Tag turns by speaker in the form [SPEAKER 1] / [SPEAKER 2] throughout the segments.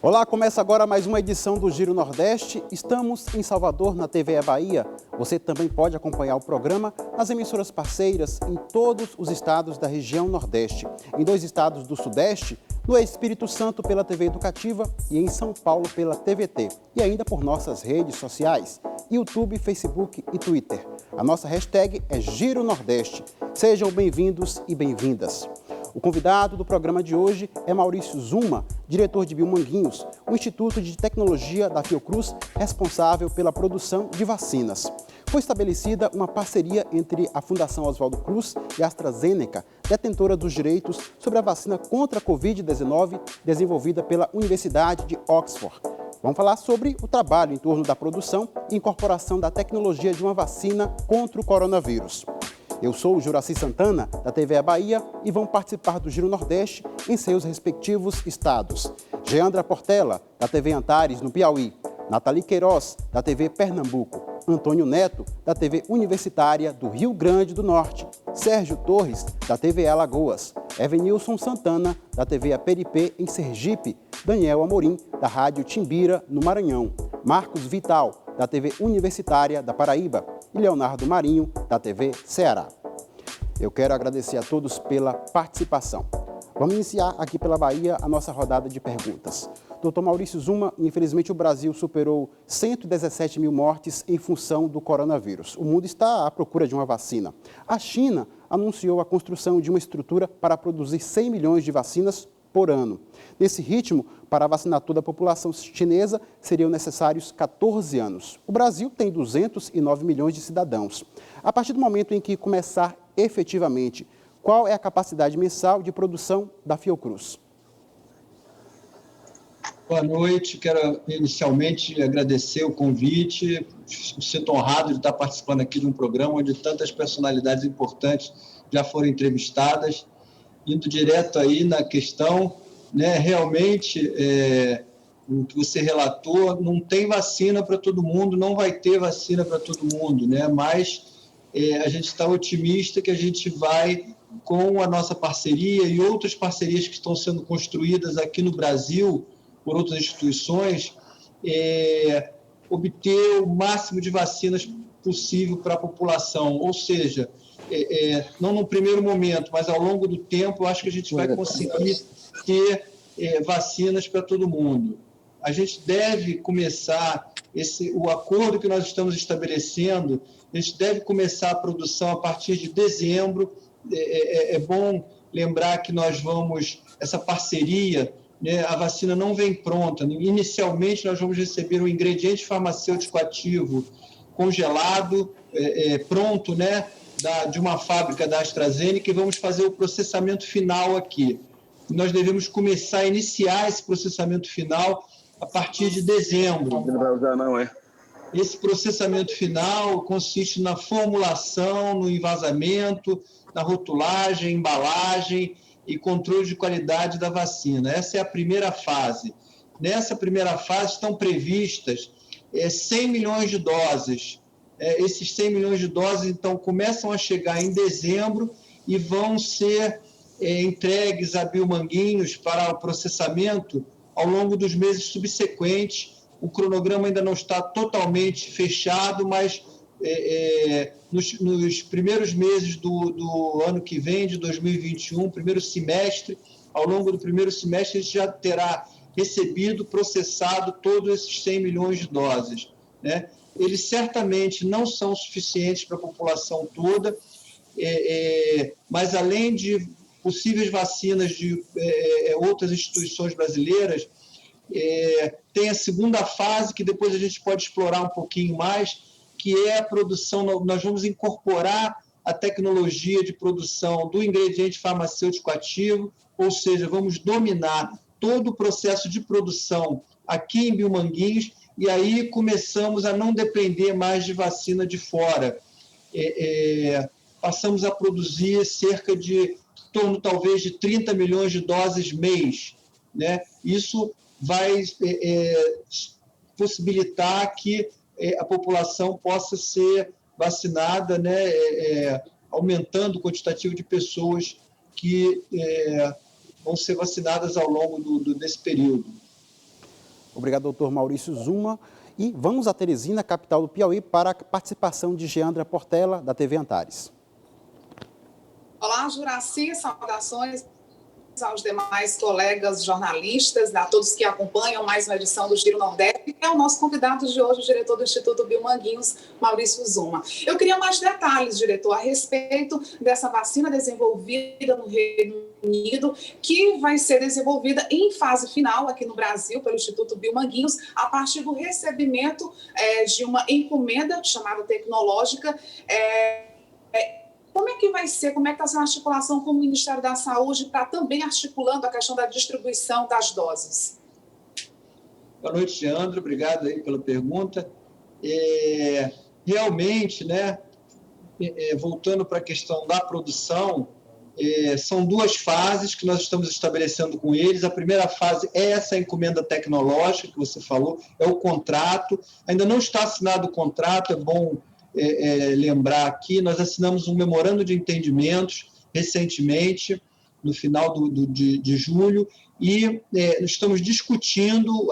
[SPEAKER 1] Olá, começa agora mais uma edição do Giro Nordeste. Estamos em Salvador, na TVE Bahia. Você também pode acompanhar o programa nas emissoras parceiras em todos os estados da região Nordeste. Em 2 estados do Sudeste, no Espírito Santo pela TV Educativa e em São Paulo pela TVT. E ainda por nossas redes sociais, YouTube, Facebook e Twitter. A nossa hashtag é Giro Nordeste. Sejam bem-vindos e bem-vindas. O convidado do programa de hoje é Maurício Zuma, diretor de Biomanguinhos, o Instituto de Tecnologia da Fiocruz, responsável pela produção de vacinas. Foi estabelecida uma parceria entre a Fundação Oswaldo Cruz e a AstraZeneca, detentora dos direitos sobre a vacina contra a Covid-19, desenvolvida pela Universidade de Oxford. Vamos falar sobre o trabalho em torno da produção e incorporação da tecnologia de uma vacina contra o coronavírus. Eu sou o Juraci Santana, da TVE Bahia, e vão participar do Giro Nordeste em seus respectivos estados. Geandra Portela, da TV Antares, no Piauí. Nathalie Queiroz, da TV Pernambuco. Antônio Neto, da TV Universitária do Rio Grande do Norte. Sérgio Torres, da TV Alagoas. Evenilson Santana, da TV Aperipê, em Sergipe. Daniel Amorim, da Rádio Timbira, no Maranhão. Marcos Vital, da TV Universitária da Paraíba. E Leonardo Marinho, da TV Ceará. Eu quero agradecer a todos pela participação. Vamos iniciar aqui pela Bahia a nossa rodada de perguntas. Doutor Maurício Zuma, infelizmente o Brasil superou 117 mil mortes em função do coronavírus. O mundo está à procura de uma vacina. A China anunciou a construção de uma estrutura para produzir 100 milhões de vacinas por ano. Nesse ritmo, para vacinar toda a população chinesa, seriam necessários 14 anos. O Brasil tem 209 milhões de cidadãos. A partir do momento em que começar efetivamente, qual é a capacidade mensal de produção da Fiocruz?
[SPEAKER 2] Boa noite, quero inicialmente agradecer o convite, me sinto honrado de estar participando aqui de um programa onde tantas personalidades importantes já foram entrevistadas. Indo direto aí na questão, né, realmente, o que você relatou, não tem vacina para todo mundo, não vai ter vacina para todo mundo, né, mas a gente está otimista que a gente vai, com a nossa parceria e outras parcerias que estão sendo construídas aqui no Brasil, por outras instituições, obter o máximo de vacinas possível para a população, ou seja, não no primeiro momento, mas ao longo do tempo, eu acho que a gente vai conseguir ter vacinas para todo mundo. A gente deve começar o acordo que nós estamos estabelecendo, a gente deve começar a produção a partir de dezembro. É bom lembrar que essa parceria, né, a vacina não vem pronta. Inicialmente, nós vamos receber um ingrediente farmacêutico ativo congelado, pronto, né, de uma fábrica da AstraZeneca, e vamos fazer o processamento final aqui. Nós devemos começar a iniciar esse processamento final a partir de dezembro.
[SPEAKER 3] Não vai usar, não, é?
[SPEAKER 2] Esse processamento final consiste na formulação, no envasamento, na rotulagem, embalagem e controle de qualidade da vacina. Essa é a primeira fase. Nessa primeira fase estão previstas 100 milhões de doses. Esses 100 milhões de doses, então, começam a chegar em dezembro e vão ser entregues a Biomanguinhos para o processamento ao longo dos meses subsequentes. O cronograma ainda não está totalmente fechado, mas nos primeiros meses do ano que vem, de 2021, primeiro semestre, ao longo do primeiro semestre, a gente já terá recebido, processado todos esses 100 milhões de doses, né? Eles certamente não são suficientes para a população toda, mas além de possíveis vacinas de outras instituições brasileiras, tem a segunda fase, que depois a gente pode explorar um pouquinho mais, que é a produção. Nós vamos incorporar a tecnologia de produção do ingrediente farmacêutico ativo, ou seja, vamos dominar todo o processo de produção aqui em Biomanguinhos, e aí começamos a não depender mais de vacina de fora. Passamos a produzir cerca de, em torno talvez de 30 milhões de doses mês, né? Isso vai possibilitar que a população possa ser vacinada, né? Aumentando o quantitativo de pessoas que vão ser vacinadas ao longo desse período.
[SPEAKER 1] Obrigado, doutor Maurício Zuma. E vamos a Teresina, capital do Piauí, para a participação de Geandra Portela, da TV Antares.
[SPEAKER 3] Olá, Juraci, saudações aos demais colegas jornalistas, a todos que acompanham mais uma edição do Giro Nordeste, que é o nosso convidado de hoje, o diretor do Instituto Biomanguinhos, Maurício Zuma. Eu queria mais detalhes, diretor, a respeito dessa vacina desenvolvida no Reino Unido, que vai ser desenvolvida em fase final aqui no Brasil pelo Instituto Biomanguinhos, a partir do recebimento de uma encomenda chamada tecnológica. Como é que vai ser, como é que está sendo a articulação com o Ministério da Saúde para também articulando a questão da distribuição das doses?
[SPEAKER 2] Boa noite, Geandra, obrigado aí pela pergunta. Realmente, né, voltando para a questão da produção, são duas fases que nós estamos estabelecendo com eles. A primeira fase é essa encomenda tecnológica que você falou, é o contrato. Ainda não está assinado o contrato, é bom lembrar aqui, nós assinamos um memorando de entendimentos recentemente, no final de julho, e estamos discutindo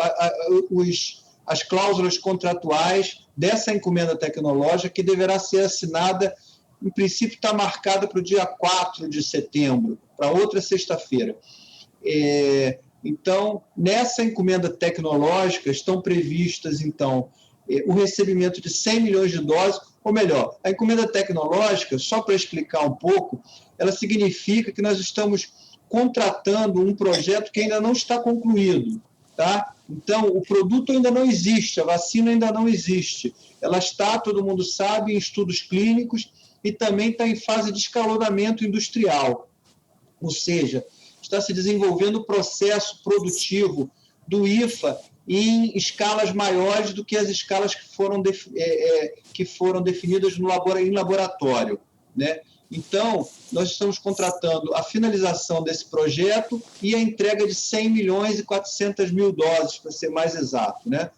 [SPEAKER 2] as cláusulas contratuais dessa encomenda tecnológica, que deverá ser assinada, em princípio está marcada para o dia 4 de setembro, para outra sexta-feira. Então, nessa encomenda tecnológica estão previstas, então, o recebimento de 100 milhões de doses, ou melhor, a encomenda tecnológica, só para explicar um pouco, ela significa que nós estamos contratando um projeto que ainda não está concluído, tá? Então, o produto ainda não existe, a vacina ainda não existe. Ela está, todo mundo sabe, em estudos clínicos e também está em fase de escalonamento industrial, ou seja, está se desenvolvendo o processo produtivo do IFA em escalas maiores do que as escalas que foram definidas em laboratório, né? Então, nós estamos contratando a finalização desse projeto e a entrega de 100 milhões e 400 mil doses, para ser mais exato, né?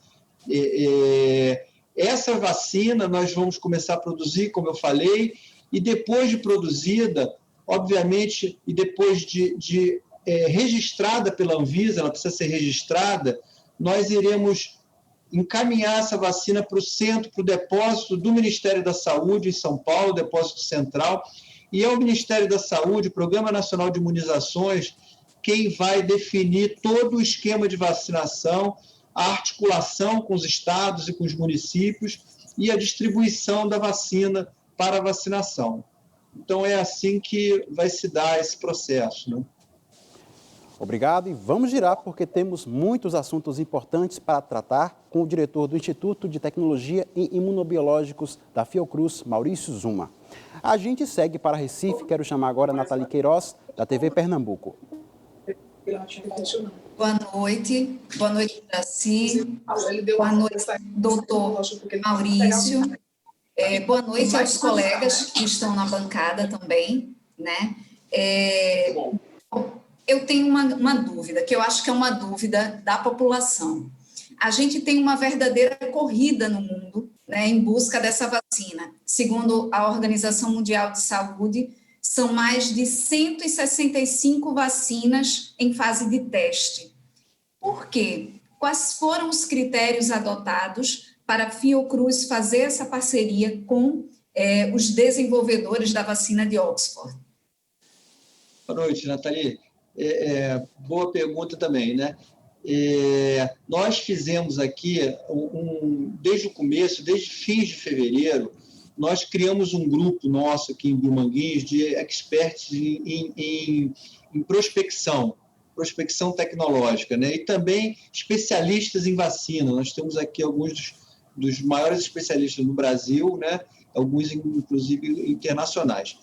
[SPEAKER 2] Essa vacina nós vamos começar a produzir, como eu falei, e depois de produzida, obviamente, e depois de registrada pela Anvisa, ela precisa ser registrada, nós iremos encaminhar essa vacina para o centro, para o depósito do Ministério da Saúde, em São Paulo, depósito central, e é o Ministério da Saúde, o Programa Nacional de Imunizações, quem vai definir todo o esquema de vacinação, a articulação com os estados e com os municípios e a distribuição da vacina para a vacinação. Então, é assim que vai se dar esse processo, né?
[SPEAKER 1] Obrigado e vamos girar porque temos muitos assuntos importantes para tratar com o diretor do Instituto de Tecnologia e Imunobiológicos da Fiocruz, Maurício Zuma. A gente segue para Recife, quero chamar agora a Nathalie Queiroz, da TV Pernambuco.
[SPEAKER 4] Boa noite, Juraci, boa noite, doutor Maurício, boa noite aos colegas que estão na bancada também, né? Eu tenho uma dúvida, que eu acho que é uma dúvida da população. A gente tem uma verdadeira corrida no mundo, né, em busca dessa vacina. Segundo a Organização Mundial de Saúde, são mais de 165 vacinas em fase de teste. Por quê? Quais foram os critérios adotados para a Fiocruz fazer essa parceria com os desenvolvedores da vacina de Oxford?
[SPEAKER 2] Boa noite, Nathalie. Boa pergunta também, né? Nós fizemos aqui, desde o começo, desde fins de fevereiro, nós criamos um grupo nosso aqui em Biomanguinhos de experts em prospecção tecnológica, né? E também especialistas em vacina. Nós temos aqui alguns dos maiores especialistas no Brasil, né? Alguns, inclusive, internacionais.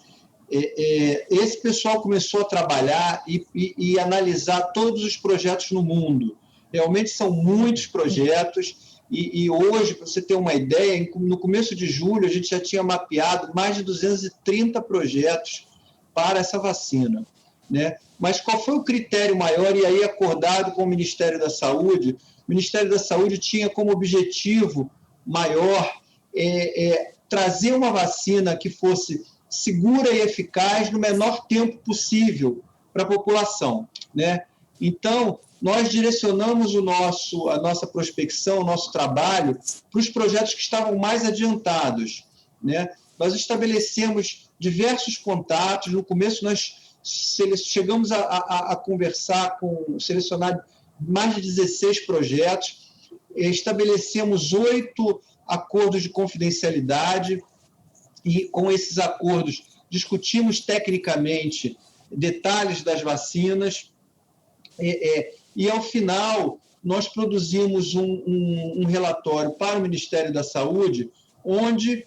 [SPEAKER 2] Esse pessoal começou a trabalhar e analisar todos os projetos no mundo. Realmente são muitos projetos e hoje, para você ter uma ideia, no começo de julho a gente já tinha mapeado mais de 230 projetos para essa vacina, né? Mas qual foi o critério maior, e aí acordado com o Ministério da Saúde? O Ministério da Saúde tinha como objetivo maior trazer uma vacina que fosse segura e eficaz no menor tempo possível para a população, né? Então, nós direcionamos a nossa prospecção, o nosso trabalho, para os projetos que estavam mais adiantados, né? Nós estabelecemos diversos contatos. No começo, nós chegamos a conversar selecionar mais de 16 projetos, estabelecemos 8 acordos de confidencialidade, e com esses acordos discutimos tecnicamente detalhes das vacinas, e ao final nós produzimos um relatório para o Ministério da Saúde, onde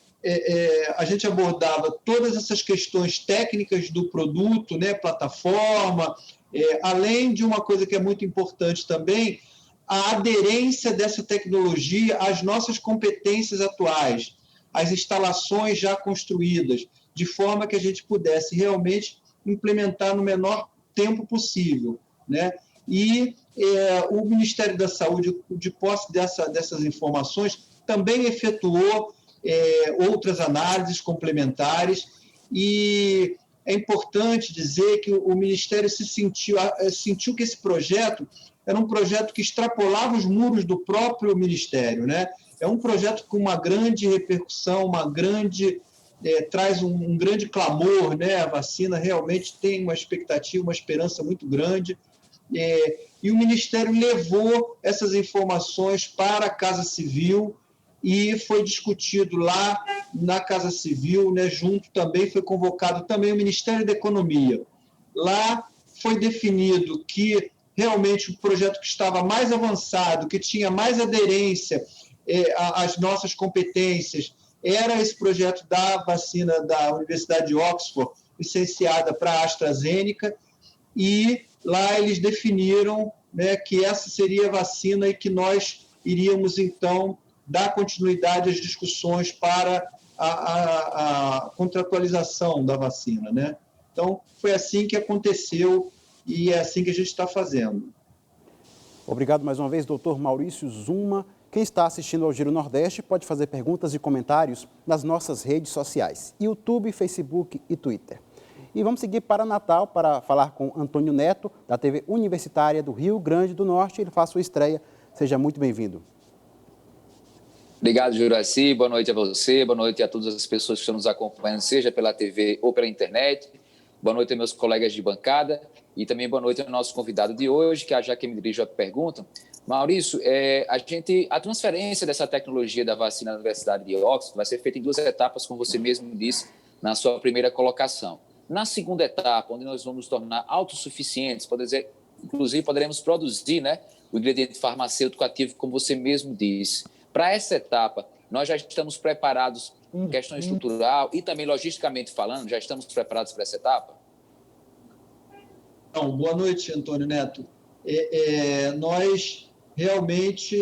[SPEAKER 2] a gente abordava todas essas questões técnicas do produto, né, plataforma, além de uma coisa que é muito importante também, a aderência dessa tecnologia às nossas competências atuais, às instalações já construídas, de forma que a gente pudesse realmente implementar no menor tempo possível, né? E o Ministério da Saúde, de posse dessas informações, também efetuou outras análises complementares, e é importante dizer que o Ministério sentiu que esse projeto era um projeto que extrapolava os muros do próprio Ministério, né? É um projeto com uma grande repercussão, traz um grande clamor, né? A vacina realmente tem uma expectativa, uma esperança muito grande, e o Ministério levou essas informações para a Casa Civil, e foi discutido lá na Casa Civil, né, junto também, foi convocado também o Ministério da Economia. Lá foi definido que realmente o projeto que estava mais avançado, que tinha mais aderência às nossas competências, era esse projeto da vacina da Universidade de Oxford, licenciada para a AstraZeneca, e lá eles definiram, né, que essa seria a vacina e que nós iríamos, então, dar continuidade às discussões para a contratualização da vacina, né? Então, foi assim que aconteceu e é assim que a gente está fazendo.
[SPEAKER 1] Obrigado mais uma vez, doutor Maurício Zuma. Quem está assistindo ao Giro Nordeste pode fazer perguntas e comentários nas nossas redes sociais, YouTube, Facebook e Twitter. E vamos seguir para Natal para falar com Antônio Neto, da TV Universitária do Rio Grande do Norte. Ele faz sua estreia. Seja muito bem-vindo.
[SPEAKER 5] Obrigado, Juraci. Boa noite a você, boa noite a todas as pessoas que estão nos acompanhando, seja pela TV ou pela internet. Boa noite aos meus colegas de bancada e também boa noite ao nosso convidado de hoje, que já que me dirijo a pergunta. Maurício, a transferência dessa tecnologia da vacina da Universidade de Oxford vai ser feita em 2 etapas, como você mesmo disse na sua primeira colocação. Na segunda etapa, onde nós vamos nos tornar autossuficientes, inclusive poderemos produzir, né, o ingrediente farmacêutico ativo, como você mesmo disse. Para essa etapa, nós já estamos preparados em questão estrutural e também logisticamente falando, já estamos preparados para essa etapa?
[SPEAKER 2] Então, boa noite, Antônio Neto. Nós realmente,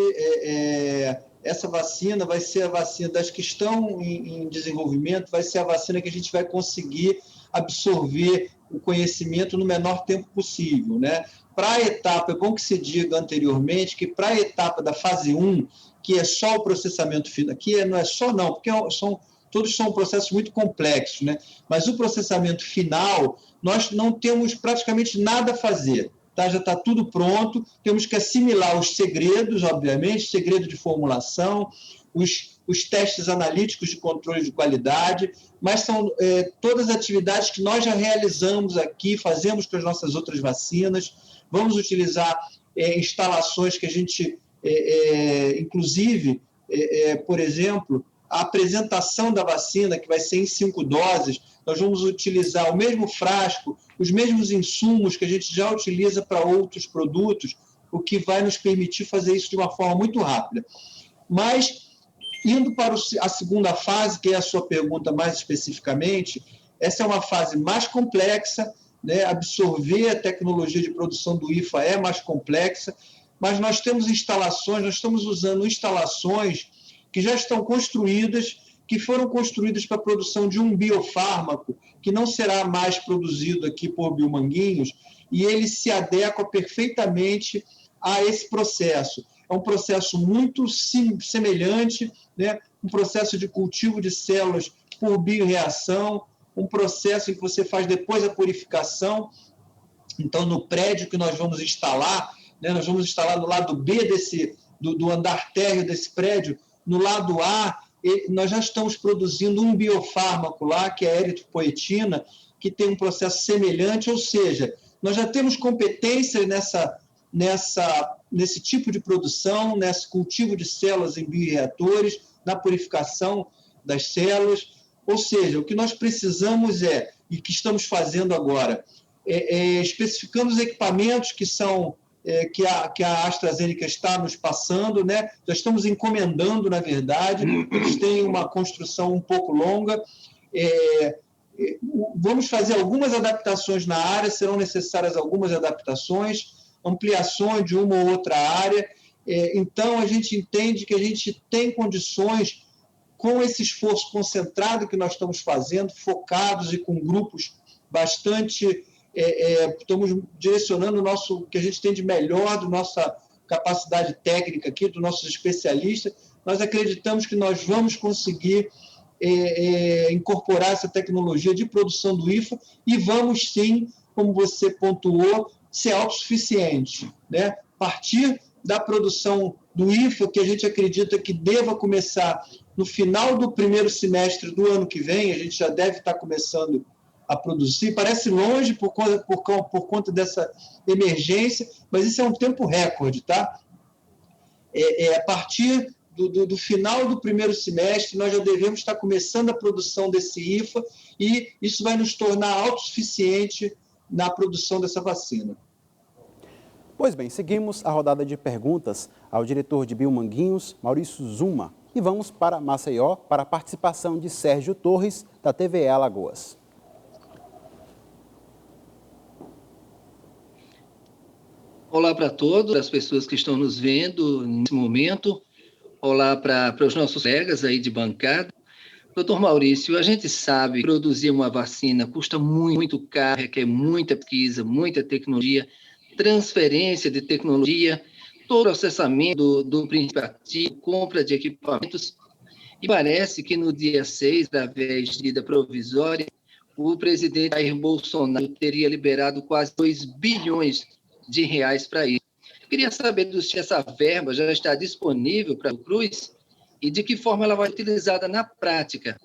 [SPEAKER 2] essa vacina vai ser a vacina das que estão em desenvolvimento, vai ser a vacina que a gente vai conseguir absorver o conhecimento no menor tempo possível, né? Para a etapa, é bom que se diga anteriormente que para a etapa da fase 1, que é só o processamento final, que não é só não, porque todos são processos muito complexos, né? Mas o processamento final, nós não temos praticamente nada a fazer, tá? Já está tudo pronto, temos que assimilar os segredos, obviamente, segredo de formulação, os testes analíticos de controle de qualidade, mas são todas as atividades que nós já realizamos aqui, fazemos com as nossas outras vacinas. Vamos utilizar instalações que a gente, inclusive, por exemplo, a apresentação da vacina, que vai ser em 5 doses, nós vamos utilizar o mesmo frasco, os mesmos insumos que a gente já utiliza para outros produtos, o que vai nos permitir fazer isso de uma forma muito rápida. Mas, indo para a segunda fase, que é a sua pergunta mais especificamente, essa é uma fase mais complexa, né? Absorver a tecnologia de produção do IFA é mais complexa, mas nós temos instalações, nós estamos usando instalações que já estão construídas, que foram construídas para a produção de um biofármaco, que não será mais produzido aqui por Biomanguinhos, e ele se adequa perfeitamente a esse processo. É um processo muito semelhante, né? Um processo de cultivo de células por biorreação, um processo em que você faz depois a purificação. Então, no prédio que nós vamos instalar, né? Nós vamos instalar no lado B do andar térreo desse prédio. No lado A, nós já estamos produzindo um biofármaco lá, que é a eritropoetina, que tem um processo semelhante, ou seja, nós já temos competência nesse tipo de produção, nesse cultivo de células em bioreatores, na purificação das células. Ou seja, o que nós precisamos e que estamos fazendo agora, especificando os equipamentos que a AstraZeneca está nos passando, né? Já estamos encomendando, na verdade, eles têm uma construção um pouco longa. Vamos fazer algumas adaptações na área, serão necessárias algumas adaptações, ampliações de uma ou outra área. Então, a gente entende que a gente tem condições, com esse esforço concentrado que nós estamos fazendo, focados e com grupos bastante... estamos direcionando o que a gente tem de melhor, da nossa capacidade técnica aqui, dos nossos especialistas. Nós acreditamos que nós vamos conseguir incorporar essa tecnologia de produção do IFA e vamos, sim, como você pontuou, ser autossuficiente, né? Partir da produção do IFA, que a gente acredita que deva começar no final do primeiro semestre do ano que vem, a gente já deve estar começando a produzir. Parece longe por conta dessa emergência, mas isso é um tempo recorde, tá? A partir do final do primeiro semestre, nós já devemos estar começando a produção desse IFA e isso vai nos tornar autossuficiente na produção dessa vacina.
[SPEAKER 1] Pois bem, seguimos a rodada de perguntas ao diretor de Biomanguinhos, Maurício Zuma, e vamos para Maceió para a participação de Sérgio Torres, da TVE Alagoas.
[SPEAKER 6] Olá para todas as pessoas que estão nos vendo nesse momento. Olá para os nossos colegas aí de bancada. Doutor Maurício, a gente sabe que produzir uma vacina custa muito caro, requer muita pesquisa, muita tecnologia, transferência de tecnologia, todo o processamento do princípio ativo, compra de equipamentos. E parece que no dia 6, através de medida provisória, o presidente Jair Bolsonaro teria liberado quase 2 bilhões de reais para isso. Queria saber se essa verba já está disponível para o Cruz e de que forma ela vai ser utilizada na prática.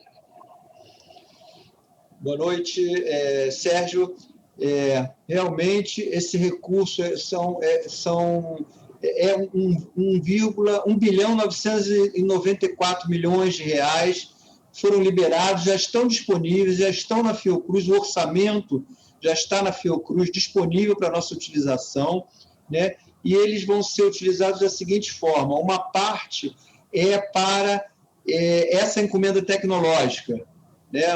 [SPEAKER 2] Boa noite, Sérgio. Realmente, esse recurso são 1 bilhão 994 milhões de reais, foram liberados, já estão disponíveis, já estão na Fiocruz, o orçamento já está na Fiocruz disponível para a nossa utilização, né? E eles vão ser utilizados da seguinte forma: uma parte para essa encomenda tecnológica, né?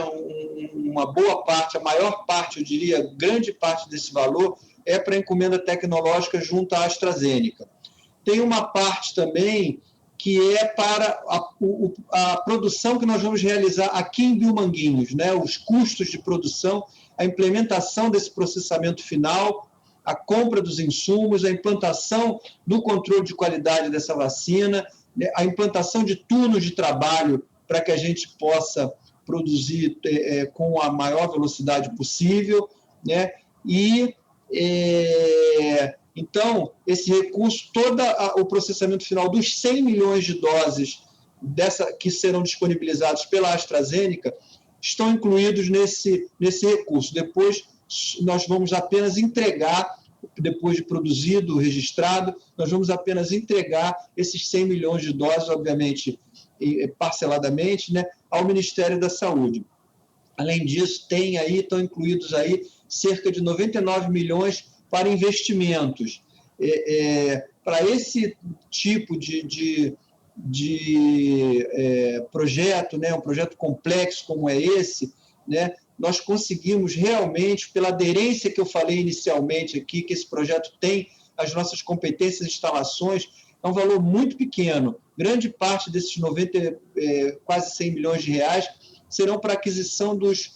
[SPEAKER 2] Uma boa parte, a maior parte, eu diria, grande parte desse valor é para a encomenda tecnológica junto à AstraZeneca. Tem uma parte também que é para a produção que nós vamos realizar aqui em Biomanguinhos, né? Os custos de produção, a implementação desse processamento final, a compra dos insumos, a implantação do controle de qualidade dessa vacina, a implantação de turnos de trabalho para que a gente possa produzir com a maior velocidade possível, né? E, então, esse recurso, todo o processamento final dos 100 milhões de doses que serão disponibilizados pela AstraZeneca estão incluídos nesse recurso. Depois, nós vamos apenas entregar, depois de produzido, registrado, nós vamos apenas entregar esses 100 milhões de doses, parceladamente, né, ao Ministério da Saúde. Além disso, estão incluídos aí cerca de 99 milhões para investimentos. Para esse tipo de projeto, né, um projeto complexo como é esse, né, nós conseguimos realmente, pela aderência que eu falei inicialmente aqui, que esse projeto tem as nossas competências e instalações, é um valor muito pequeno. Grande parte desses quase 100 milhões de reais serão para aquisição dos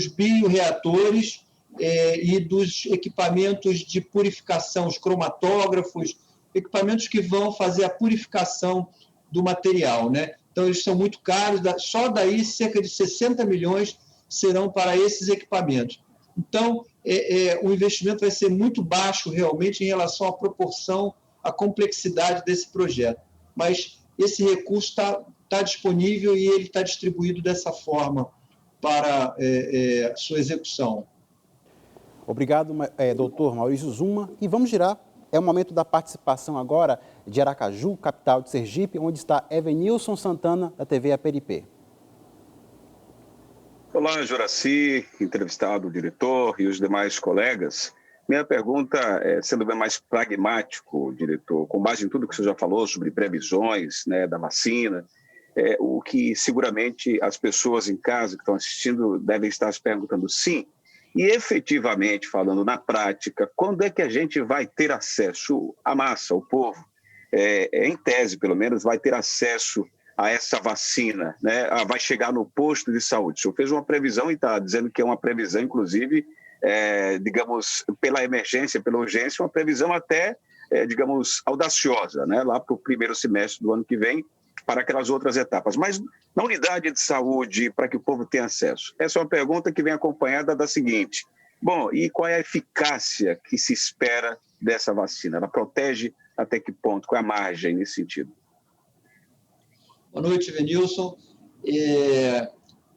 [SPEAKER 2] bioreatores e dos equipamentos de purificação, os cromatógrafos, equipamentos que vão fazer a purificação do material, né? Então, eles são muito caros, só daí cerca de 60 milhões serão para esses equipamentos. Então, o investimento vai ser muito baixo realmente em relação à proporção, à complexidade desse projeto. Mas esse recurso está disponível e ele está distribuído dessa forma para sua execução.
[SPEAKER 1] Obrigado, doutor Maurício Zuma. E vamos girar. É o momento da participação agora de Aracaju, capital de Sergipe, onde está Evenilson Santana, da TV Aperipê.
[SPEAKER 7] Olá, Juraci, entrevistado, diretor e os demais colegas. Minha pergunta é, sendo bem mais pragmático, diretor, com base em tudo que você já falou sobre previsões, né, da vacina, o que seguramente as pessoas em casa que estão assistindo devem estar se perguntando, sim, e efetivamente, falando na prática, quando é que a gente vai ter acesso, a massa, o povo, em tese pelo menos, vai ter acesso a essa vacina, né? Vai chegar no posto de saúde. O senhor fez uma previsão e está dizendo que é uma previsão, inclusive, digamos, pela emergência, pela urgência, uma previsão até, digamos, audaciosa, né? Lá para o primeiro semestre do ano que vem, para aquelas outras etapas. Mas na unidade de saúde, para que o povo tenha acesso? Essa é uma pergunta que vem acompanhada da seguinte: bom, e qual é a eficácia que se espera dessa vacina? Ela protege até que ponto? Qual é a margem nesse sentido?
[SPEAKER 2] Boa noite, Evenilson.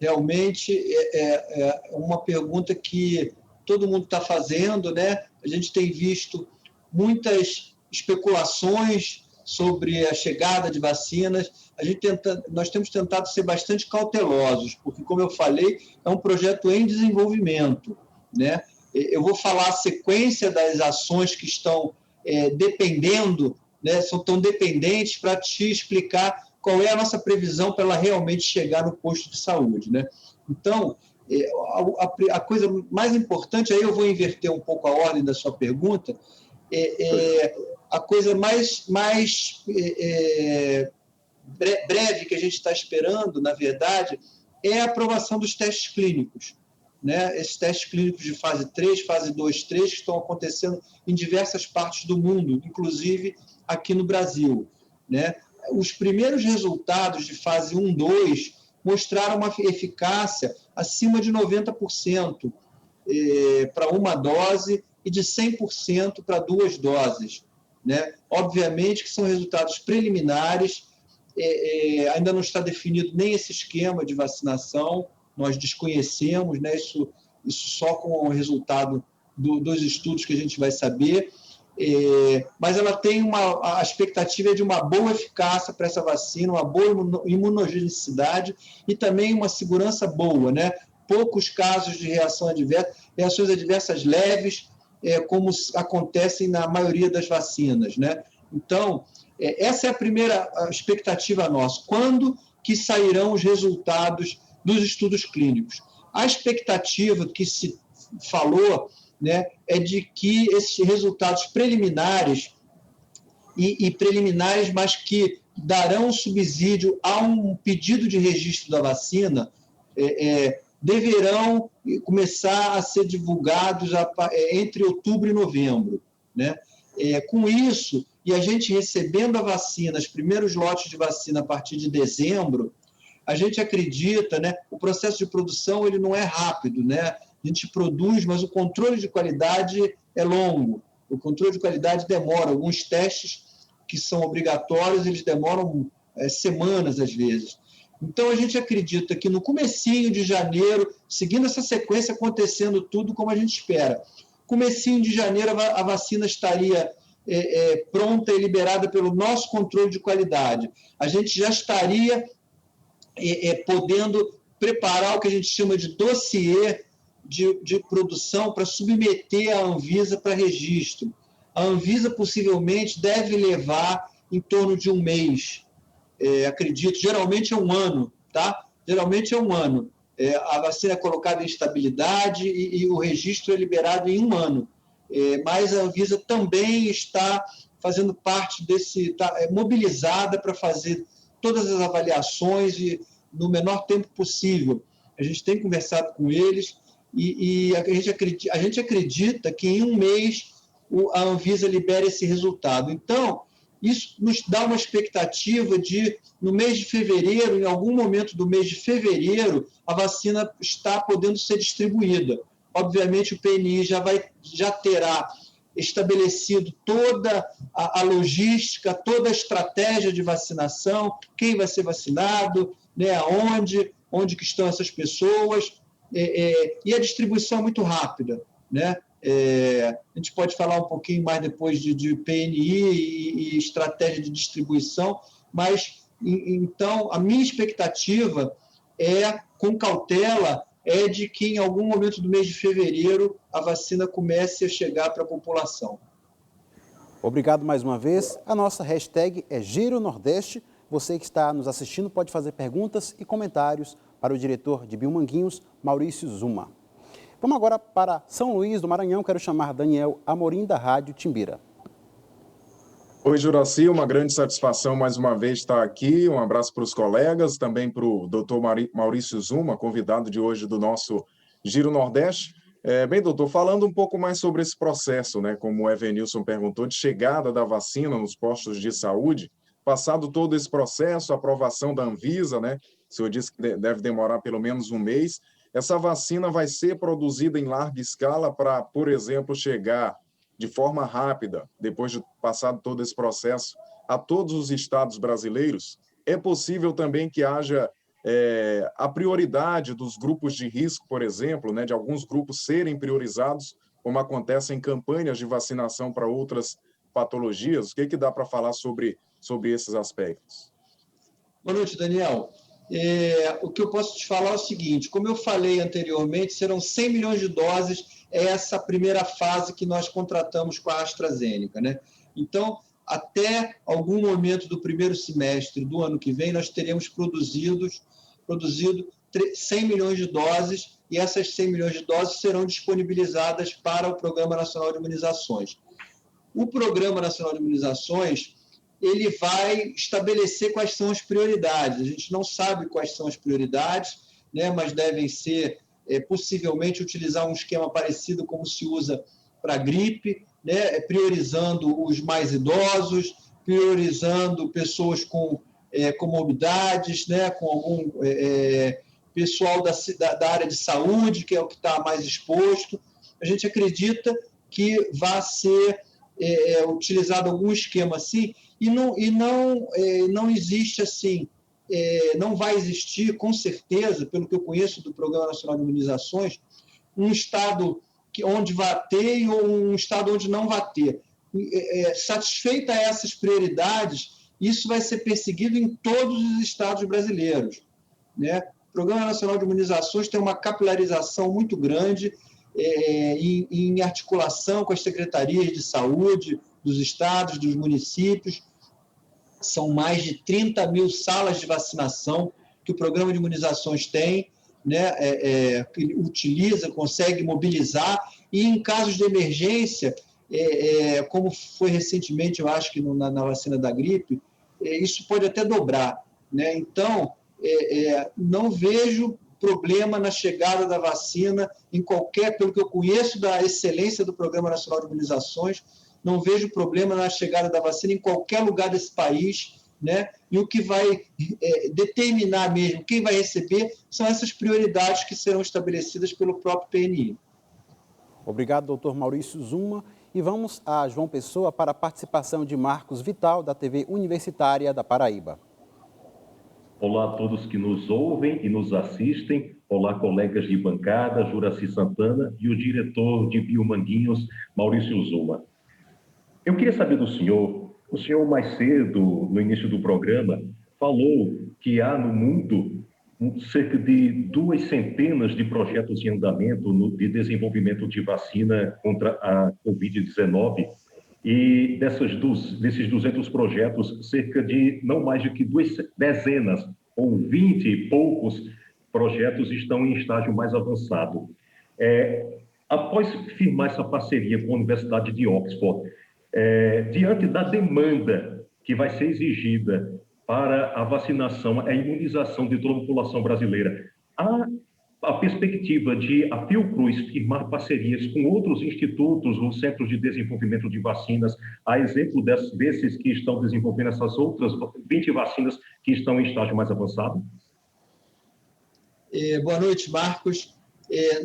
[SPEAKER 2] Realmente é uma pergunta que todo mundo está fazendo, né? A gente tem visto muitas especulações sobre a chegada de vacinas. Nós temos tentado ser bastante cautelosos, porque, como eu falei, é um projeto em desenvolvimento, né? Eu vou falar a sequência das ações que estão dependendo, né? Estão dependentes para te explicar qual é a nossa previsão para ela realmente chegar no posto de saúde, né? Então, a coisa mais importante, aí eu vou inverter um pouco a ordem da sua pergunta, a coisa mais breve que a gente está esperando, na verdade, é a aprovação dos testes clínicos, né? Esses testes clínicos de fase 3, fase 2, 3, que estão acontecendo em diversas partes do mundo, inclusive aqui no Brasil, né? Os primeiros resultados de fase 1, 2 mostraram uma eficácia acima de 90% para uma dose e de 100% para 2 doses, né? Obviamente que são resultados preliminares, ainda não está definido nem esse esquema de vacinação, nós desconhecemos, né? Isso só com o resultado dos estudos que a gente vai saber. Mas ela tem a expectativa de uma boa eficácia para essa vacina, uma boa imunogenicidade e também uma segurança boa, né? Poucos casos de reações adversas leves, como acontecem na maioria das vacinas, né? Então, essa é a primeira expectativa nossa. Quando que sairão os resultados dos estudos clínicos? A expectativa que se falou, né, é de que esses resultados preliminares, mas que darão subsídio a um pedido de registro da vacina, deverão começar a ser divulgados entre outubro e novembro, né? Com isso, e a gente recebendo a vacina, os primeiros lotes de vacina a partir de dezembro, a gente acredita, né, o processo de produção ele não é rápido, né? A gente produz, mas o controle de qualidade é longo. O controle de qualidade demora. Alguns testes que são obrigatórios, eles demoram semanas, às vezes. Então, a gente acredita que no comecinho de janeiro, seguindo essa sequência, acontecendo tudo como a gente espera, comecinho de janeiro, a vacina estaria pronta e liberada pelo nosso controle de qualidade. A gente já estaria podendo preparar o que a gente chama de dossiê de produção para submeter a Anvisa para registro. A Anvisa possivelmente deve levar em torno de um mês, acredito, geralmente é um ano, tá? Geralmente é um ano. A vacina é colocada em estabilidade e o registro é liberado em um ano. Mas a Anvisa também está fazendo parte desse, está mobilizada para fazer todas as avaliações e no menor tempo possível. A gente tem conversado com eles e a gente acredita que em um mês a Anvisa libere esse resultado. Então, isso nos dá uma expectativa de, no mês de fevereiro, em algum momento do mês de fevereiro, a vacina está podendo ser distribuída. obviamente o PNI já terá estabelecido toda a logística, toda a estratégia de vacinação, quem vai ser vacinado, né, onde que estão essas pessoas, e a distribuição é muito rápida, né? A gente pode falar um pouquinho mais depois de PNI e estratégia de distribuição, mas, então, a minha expectativa com cautela, de que em algum momento do mês de fevereiro a vacina comece a chegar para a população.
[SPEAKER 1] Obrigado mais uma vez. A nossa hashtag é Giro Nordeste. Você que está nos assistindo pode fazer perguntas e comentários para o diretor de Biomanguinhos, Maurício Zuma. Vamos agora para São Luís do Maranhão. Quero chamar Daniel Amorim, da Rádio Timbira.
[SPEAKER 8] Oi, Juraci, uma grande satisfação mais uma vez estar aqui. Um abraço para os colegas, também para o doutor Maurício Zuma, convidado de hoje do nosso Giro Nordeste. Bem, doutor, falando um pouco mais sobre esse processo, né, como o Evenilson perguntou, de chegada da vacina nos postos de saúde, passado todo esse processo, a aprovação da Anvisa, né, o senhor disse que deve demorar pelo menos um mês, essa vacina vai ser produzida em larga escala para, por exemplo, chegar de forma rápida, depois de passado todo esse processo, a todos os estados brasileiros? É possível também que haja a prioridade dos grupos de risco, por exemplo, né, de alguns grupos serem priorizados, como acontece em campanhas de vacinação para outras patologias? O que dá para falar sobre esses aspectos?
[SPEAKER 2] Boa noite, Daniel. O que eu posso te falar é o seguinte: como eu falei anteriormente, serão 100 milhões de doses, essa primeira fase que nós contratamos com a AstraZeneca, né? Então, até algum momento do primeiro semestre do ano que vem, nós teremos produzido 100 milhões de doses, e essas 100 milhões de doses serão disponibilizadas para o Programa Nacional de Imunizações. O Programa Nacional de Imunizações, ele vai estabelecer quais são as prioridades. A gente não sabe quais são as prioridades, né, mas devem ser, possivelmente, utilizar um esquema parecido como se usa para a gripe, né, priorizando os mais idosos, priorizando pessoas com comorbidades, né, com algum pessoal da área de saúde, que é o que está mais exposto. A gente acredita que vai ser utilizado algum esquema assim, e não existe assim, não vai existir, com certeza, pelo que eu conheço do Programa Nacional de Imunizações, um estado onde vai ter e um estado onde não vai ter. Satisfeita essas prioridades, isso vai ser perseguido em todos os estados brasileiros, né? O Programa Nacional de Imunizações tem uma capilarização muito grande, em articulação com as secretarias de saúde dos estados, dos municípios. São mais de 30 mil salas de vacinação que o Programa de Imunizações tem, né, que utiliza, consegue mobilizar, e em casos de emergência, como foi recentemente, eu acho que na vacina da gripe, isso pode até dobrar, né? Então, não vejo problema na chegada da vacina em qualquer, pelo que eu conheço da excelência do Programa Nacional de Imunizações, não vejo problema na chegada da vacina em qualquer lugar desse país, né? E o que vai determinar mesmo quem vai receber são essas prioridades que serão estabelecidas pelo próprio PNI.
[SPEAKER 1] Obrigado, doutor Maurício Zuma. E vamos a João Pessoa para a participação de Marcos Vital, da TV Universitária da Paraíba.
[SPEAKER 9] Olá a todos que nos ouvem e nos assistem. Olá, colegas de bancada, Juraci Santana e o diretor de Biomanguinhos, Maurício Zuma. Eu queria saber do senhor, o senhor mais cedo, no início do programa, falou que há no mundo cerca de 200 de projetos em andamento de desenvolvimento de vacina contra a Covid-19, e desses 200 projetos, cerca de não mais do que 2 dezenas ou 20 e poucos projetos estão em estágio mais avançado. Após firmar essa parceria com a Universidade de Oxford, diante da demanda que vai ser exigida para a vacinação, a imunização de toda a população brasileira, há a perspectiva de a Fiocruz firmar parcerias com outros institutos ou centros de desenvolvimento de vacinas, a exemplo desses que estão desenvolvendo essas outras 20 vacinas que estão em estágio mais avançado?
[SPEAKER 2] Boa noite, Marcos.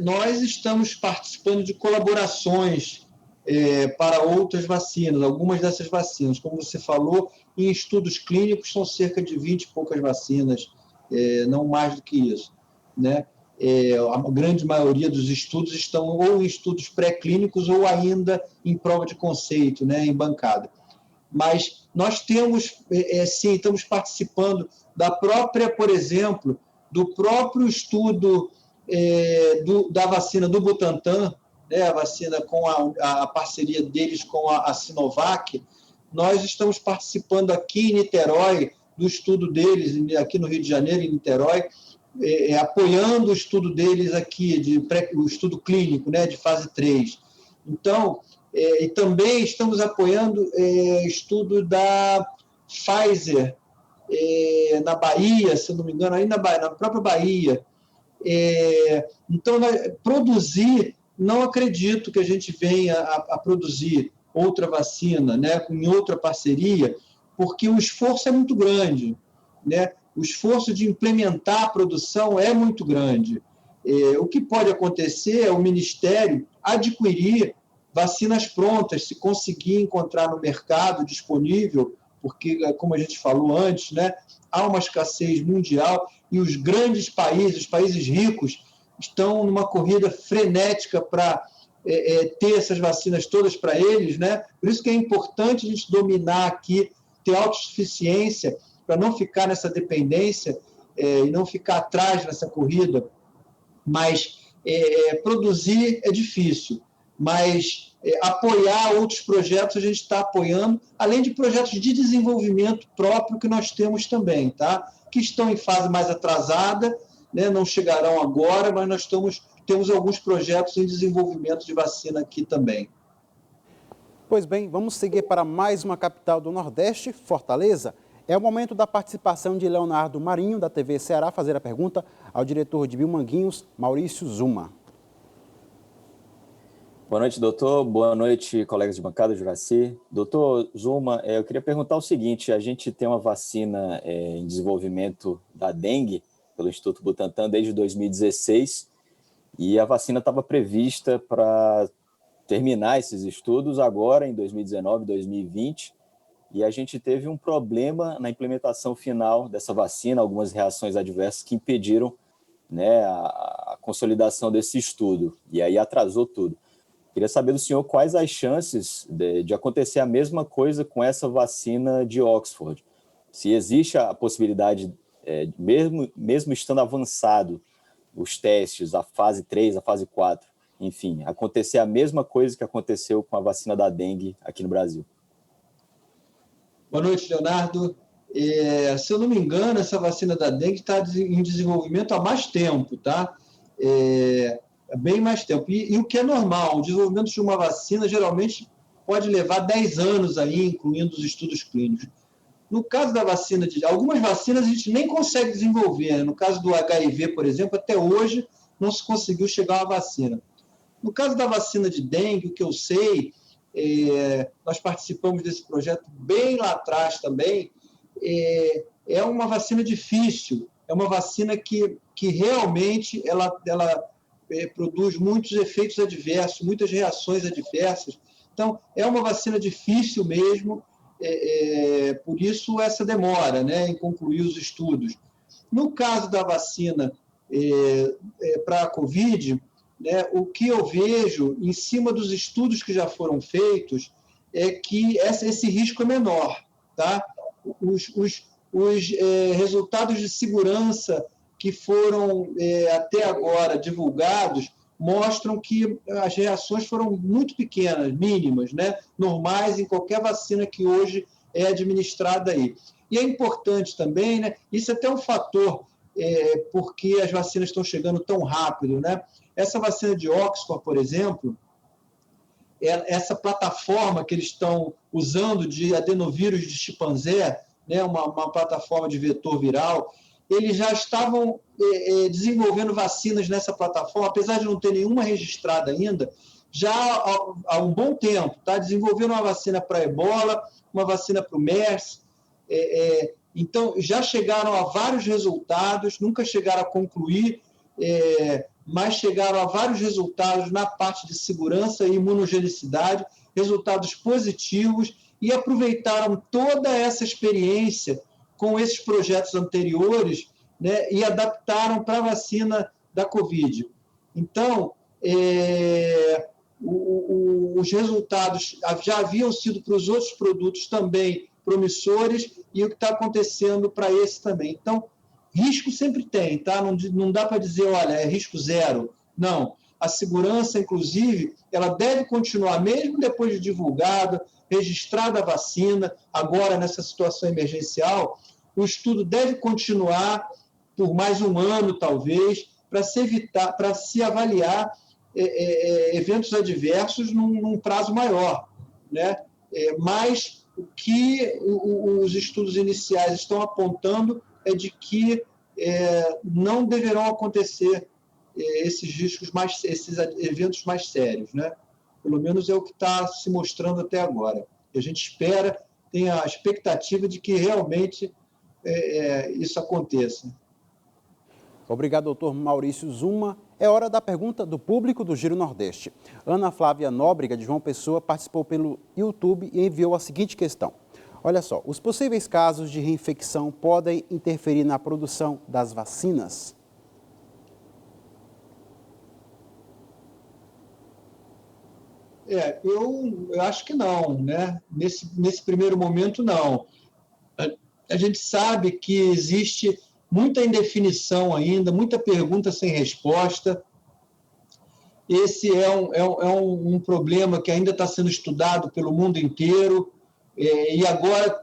[SPEAKER 2] nós estamos participando de colaborações para outras vacinas, algumas dessas vacinas, como você falou, em estudos clínicos são cerca de 20 e poucas vacinas, não mais do que isso, né? A grande maioria dos estudos estão ou em estudos pré-clínicos ou ainda em prova de conceito, né, em bancada. Mas nós temos, sim, estamos participando da própria, por exemplo, do próprio estudo da vacina do Butantan, né, a vacina com a parceria deles com a Sinovac. Nós estamos participando aqui em Niterói do estudo deles, aqui no Rio de Janeiro, em Niterói, apoiando o estudo deles aqui, o estudo clínico, né, de fase 3. Então, e também estamos apoiando o estudo da Pfizer na Bahia, se não me engano, aí na própria Bahia. Então, produzir, não acredito que a gente venha a produzir outra vacina, né, em outra parceria, porque o esforço é muito grande, né? O esforço de implementar a produção é muito grande. O que pode acontecer é o Ministério adquirir vacinas prontas, se conseguir encontrar no mercado disponível, porque, como a gente falou antes, né, há uma escassez mundial e os grandes países, os países ricos, estão numa corrida frenética para ter essas vacinas todas para eles, né? Por isso que é importante a gente dominar aqui, ter autossuficiência, para não ficar nessa dependência e não ficar atrás nessa corrida. Mas produzir é difícil, mas apoiar outros projetos a gente está apoiando, além de projetos de desenvolvimento próprio que nós temos também, tá? Que estão em fase mais atrasada, né? Não chegarão agora, mas nós temos alguns projetos em desenvolvimento de vacina aqui também.
[SPEAKER 1] Pois bem, vamos seguir para mais uma capital do Nordeste, Fortaleza. É o momento da participação de Leonardo Marinho, da TV Ceará, fazer a pergunta ao diretor de Biomanguinhos, Maurício Zuma.
[SPEAKER 10] Boa noite, doutor. Boa noite, colegas de bancada, Juraci. Doutor Zuma, eu queria perguntar o seguinte: a gente tem uma vacina em desenvolvimento da dengue pelo Instituto Butantan desde 2016 e a vacina estava prevista para terminar esses estudos agora em 2019, 2020. E a gente teve um problema na implementação final dessa vacina, algumas reações adversas que impediram, né, a consolidação desse estudo. E aí atrasou tudo. Queria saber do senhor quais as chances de acontecer a mesma coisa com essa vacina de Oxford. Se existe a possibilidade, mesmo estando avançado os testes, a fase 3, a fase 4, enfim, acontecer a mesma coisa que aconteceu com a vacina da dengue aqui no Brasil.
[SPEAKER 2] Boa noite, Leonardo. Se eu não me engano, essa vacina da dengue está em desenvolvimento há mais tempo, tá? Bem mais tempo. E o que é normal, o desenvolvimento de uma vacina geralmente pode levar 10 anos aí, incluindo os estudos clínicos. No caso da vacina algumas vacinas a gente nem consegue desenvolver, né? No caso do HIV, por exemplo, até hoje não se conseguiu chegar a uma vacina. No caso da vacina de dengue, o que eu sei, nós participamos desse projeto bem lá atrás também, é uma vacina difícil, é uma vacina que realmente ela produz muitos efeitos adversos, muitas reações adversas. Então, é uma vacina difícil mesmo, por isso essa demora, né, em concluir os estudos. No caso da vacina para a Covid, né, o que eu vejo, em cima dos estudos que já foram feitos, é que esse risco é menor. Tá? Os resultados de segurança que foram até agora divulgados mostram que as reações foram muito pequenas, mínimas, né? Normais em qualquer vacina que hoje é administrada aí. E é importante também, né? Isso é até um fator porque as vacinas estão chegando tão rápido, né? Essa vacina de Oxford, por exemplo, essa plataforma que eles estão usando de adenovírus de chimpanzé, né? Uma plataforma de vetor viral, eles já estavam desenvolvendo vacinas nessa plataforma, apesar de não ter nenhuma registrada ainda, já há um bom tempo, tá? Desenvolveram uma vacina para ebola, uma vacina para o MERS, então já chegaram a vários resultados, nunca chegaram a concluir mas chegaram a vários resultados na parte de segurança e imunogenicidade, resultados positivos, e aproveitaram toda essa experiência com esses projetos anteriores, né, e adaptaram para a vacina da Covid. Então, os resultados já haviam sido para os outros produtos também promissores, e o que está acontecendo para esse também. Então, risco sempre tem, tá? Não dá para dizer, olha, é risco zero. Não. A segurança, inclusive, ela deve continuar, mesmo depois de divulgada, registrada a vacina, agora nessa situação emergencial, o estudo deve continuar por mais um ano, talvez, para se avaliar eventos adversos num prazo maior, né? Mas o que os estudos iniciais estão apontando é de que não deverão acontecer esses riscos esses eventos mais sérios, né? Pelo menos é o que está se mostrando até agora. E a gente espera, tem a expectativa de que realmente isso aconteça.
[SPEAKER 1] Obrigado, doutor Maurício Zuma. É hora da pergunta do público do Giro Nordeste. Ana Flávia Nóbrega, de João Pessoa, participou pelo YouTube e enviou a seguinte questão. Olha só, os possíveis casos de reinfecção podem interferir na produção das vacinas?
[SPEAKER 2] Eu acho que não, né? Nesse primeiro momento, não. A gente sabe que existe muita indefinição ainda, muita pergunta sem resposta. Esse é um problema que ainda está sendo estudado pelo mundo inteiro, e agora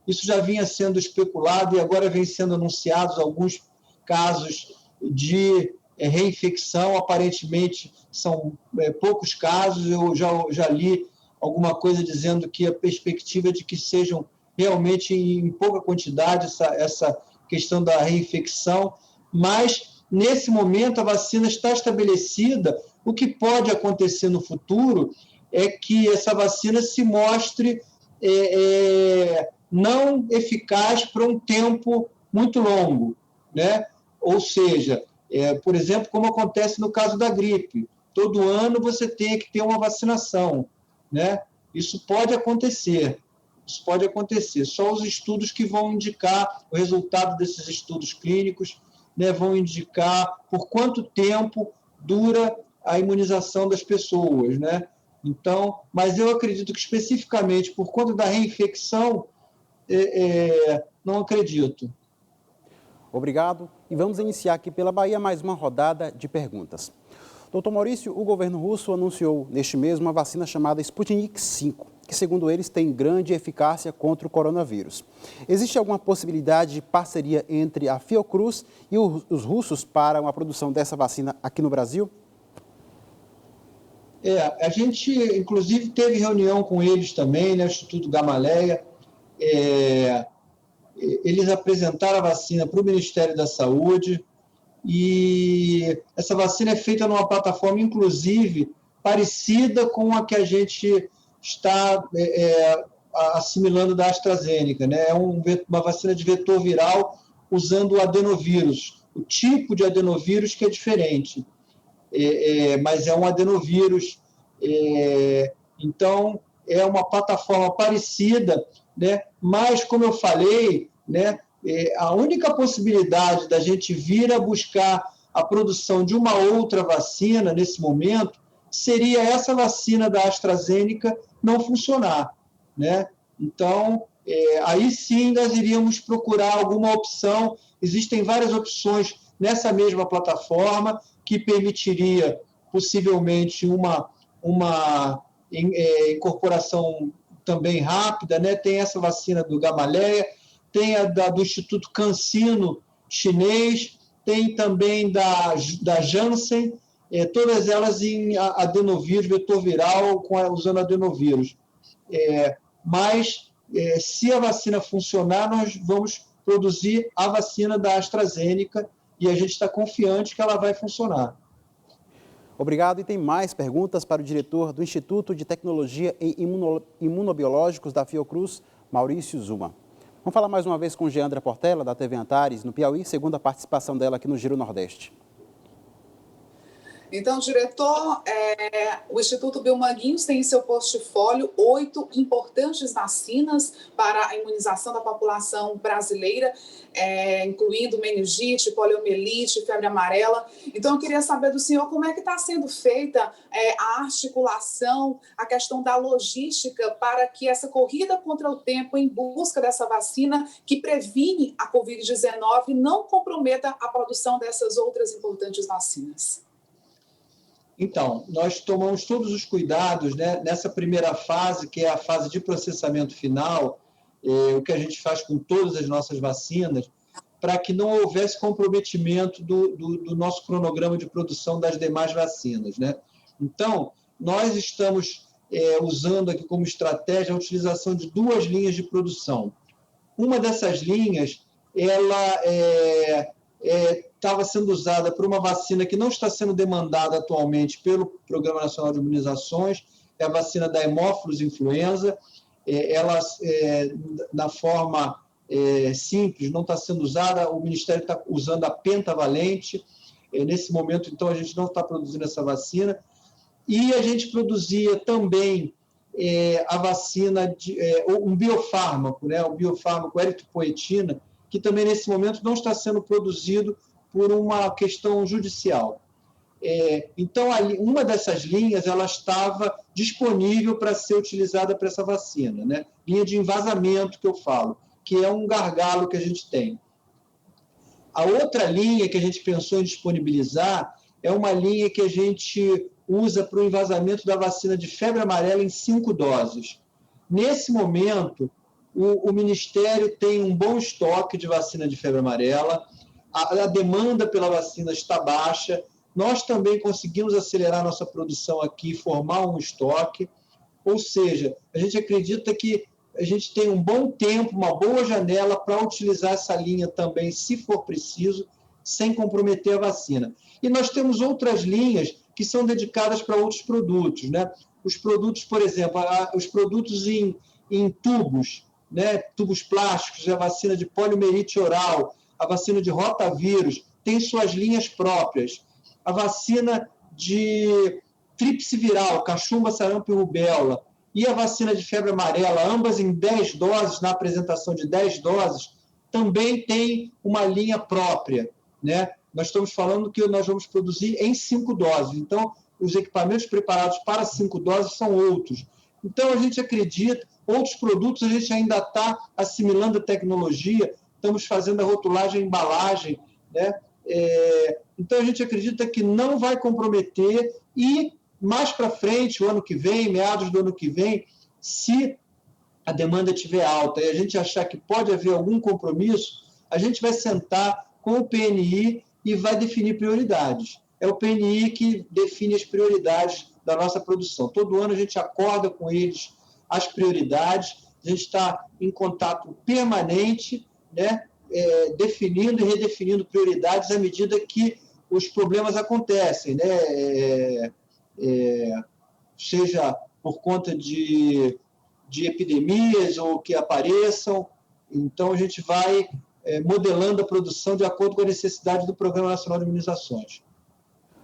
[SPEAKER 2] isso já vinha sendo especulado e agora vem sendo anunciados alguns casos de reinfecção. Aparentemente são poucos casos. Eu já li alguma coisa dizendo que a perspectiva é de que sejam realmente em pouca quantidade essa questão da reinfecção, mas nesse momento a vacina está estabelecida. O que pode acontecer no futuro é que essa vacina se mostre não eficaz por um tempo muito longo, né? Ou seja, por exemplo, como acontece no caso da gripe, todo ano você tem que ter uma vacinação, né? Isso pode acontecer. Só os estudos que vão indicar o resultado desses estudos clínicos, né, vão indicar por quanto tempo dura a imunização das pessoas, né? Então, mas eu acredito que especificamente por conta da reinfecção, não acredito.
[SPEAKER 1] Obrigado. E vamos iniciar aqui pela Bahia mais uma rodada de perguntas. Doutor Maurício, o governo russo anunciou neste mês uma vacina chamada Sputnik V, que, segundo eles, tem grande eficácia contra o coronavírus. Existe alguma possibilidade de parceria entre a Fiocruz e os russos para uma produção dessa vacina aqui no Brasil?
[SPEAKER 2] A gente, inclusive, teve reunião com eles também, né, o Instituto Gamaleya. Eles apresentaram a vacina para o Ministério da Saúde, e essa vacina é feita numa plataforma, inclusive, parecida com a que a gente está assimilando da AstraZeneca, né? É uma vacina de vetor viral usando o adenovírus, o tipo de adenovírus que é diferente, mas é um adenovírus. Então, é uma plataforma parecida, né? Mas, como eu falei, né, a única possibilidade da gente vir a buscar a produção de uma outra vacina nesse momento seria essa vacina da AstraZeneca não funcionar, né? Então, aí sim nós iríamos procurar alguma opção. Existem várias opções nessa mesma plataforma que permitiria possivelmente uma incorporação também rápida, né? Tem essa vacina do Gamaleya, tem a do Instituto CanSino chinês, tem também da Janssen, todas elas em adenovírus, vetor viral, usando adenovírus. Mas, se a vacina funcionar, nós vamos produzir a vacina da AstraZeneca e a gente está confiante que ela vai funcionar.
[SPEAKER 1] Obrigado. E tem mais perguntas para o diretor do Instituto de Tecnologia e Imunobiológicos da Fiocruz, Maurício Zuma. Vamos falar mais uma vez com Geandra Portela, da TV Antares, no Piauí, segunda participação dela aqui no Giro Nordeste.
[SPEAKER 3] Então, diretor, o Instituto Biomanguinhos tem em seu portfólio 8 importantes vacinas para a imunização da população brasileira, incluindo meningite, poliomielite, febre amarela. Então, eu queria saber do senhor como é que está sendo feita a articulação, a questão da logística para que essa corrida contra o tempo em busca dessa vacina que previne a Covid-19 não comprometa a produção dessas outras importantes vacinas.
[SPEAKER 2] Então, nós tomamos todos os cuidados, né, nessa primeira fase, que é a fase de processamento final, o que a gente faz com todas as nossas vacinas, para que não houvesse comprometimento do nosso cronograma de produção das demais vacinas, né? Então, nós estamos usando aqui como estratégia a utilização de 2 linhas de produção. Uma dessas linhas, ela estava sendo usada por uma vacina que não está sendo demandada atualmente pelo Programa Nacional de Imunizações, é a vacina da Hemófilos influenza. Ela, na forma simples, não está sendo usada, o Ministério está usando a pentavalente. Nesse momento, então, a gente não está produzindo essa vacina. E a gente produzia também a vacina, um biofármaco, né, o biofármaco eritropoetina, que também, nesse momento, não está sendo produzido por uma questão judicial. Então, uma dessas linhas ela estava disponível para ser utilizada para essa vacina, né? Linha de envasamento, que eu falo, que é um gargalo que a gente tem. A outra linha que a gente pensou em disponibilizar é uma linha que a gente usa para o envasamento da vacina de febre amarela em 5 doses. Nesse momento, o Ministério tem um bom estoque de vacina de febre amarela, a demanda pela vacina está baixa, nós também conseguimos acelerar nossa produção aqui, formar um estoque, ou seja, a gente acredita que a gente tem um bom tempo, uma boa janela para utilizar essa linha também, se for preciso, sem comprometer a vacina. E nós temos outras linhas que são dedicadas para outros produtos, né? Os produtos, por exemplo, os produtos em tubos, né? Tubos plásticos, a vacina de poliomielite oral, a vacina de rotavírus, tem suas linhas próprias. A vacina de tríplice viral, cachumba, sarampo e rubéola, e a vacina de febre amarela, ambas em 10 doses, na apresentação de 10 doses, também tem uma linha própria, né? Nós estamos falando que nós vamos produzir em 5 doses. Então, os equipamentos preparados para 5 doses são outros. Então, a gente acredita, outros produtos a gente ainda está assimilando a tecnologia, estamos fazendo a rotulagem e embalagem, né? Então, a gente acredita que não vai comprometer e, mais para frente, o ano que vem, meados do ano que vem, se a demanda estiver alta e a gente achar que pode haver algum compromisso, a gente vai sentar com o PNI e vai definir prioridades. É o PNI que define as prioridades da nossa produção. Todo ano a gente acorda com eles as prioridades, a gente está em contato permanente, né, definindo e redefinindo prioridades à medida que os problemas acontecem, né, seja por conta de epidemias ou que apareçam. Então, a gente vai modelando a produção de acordo com a necessidade do Programa Nacional de Imunizações.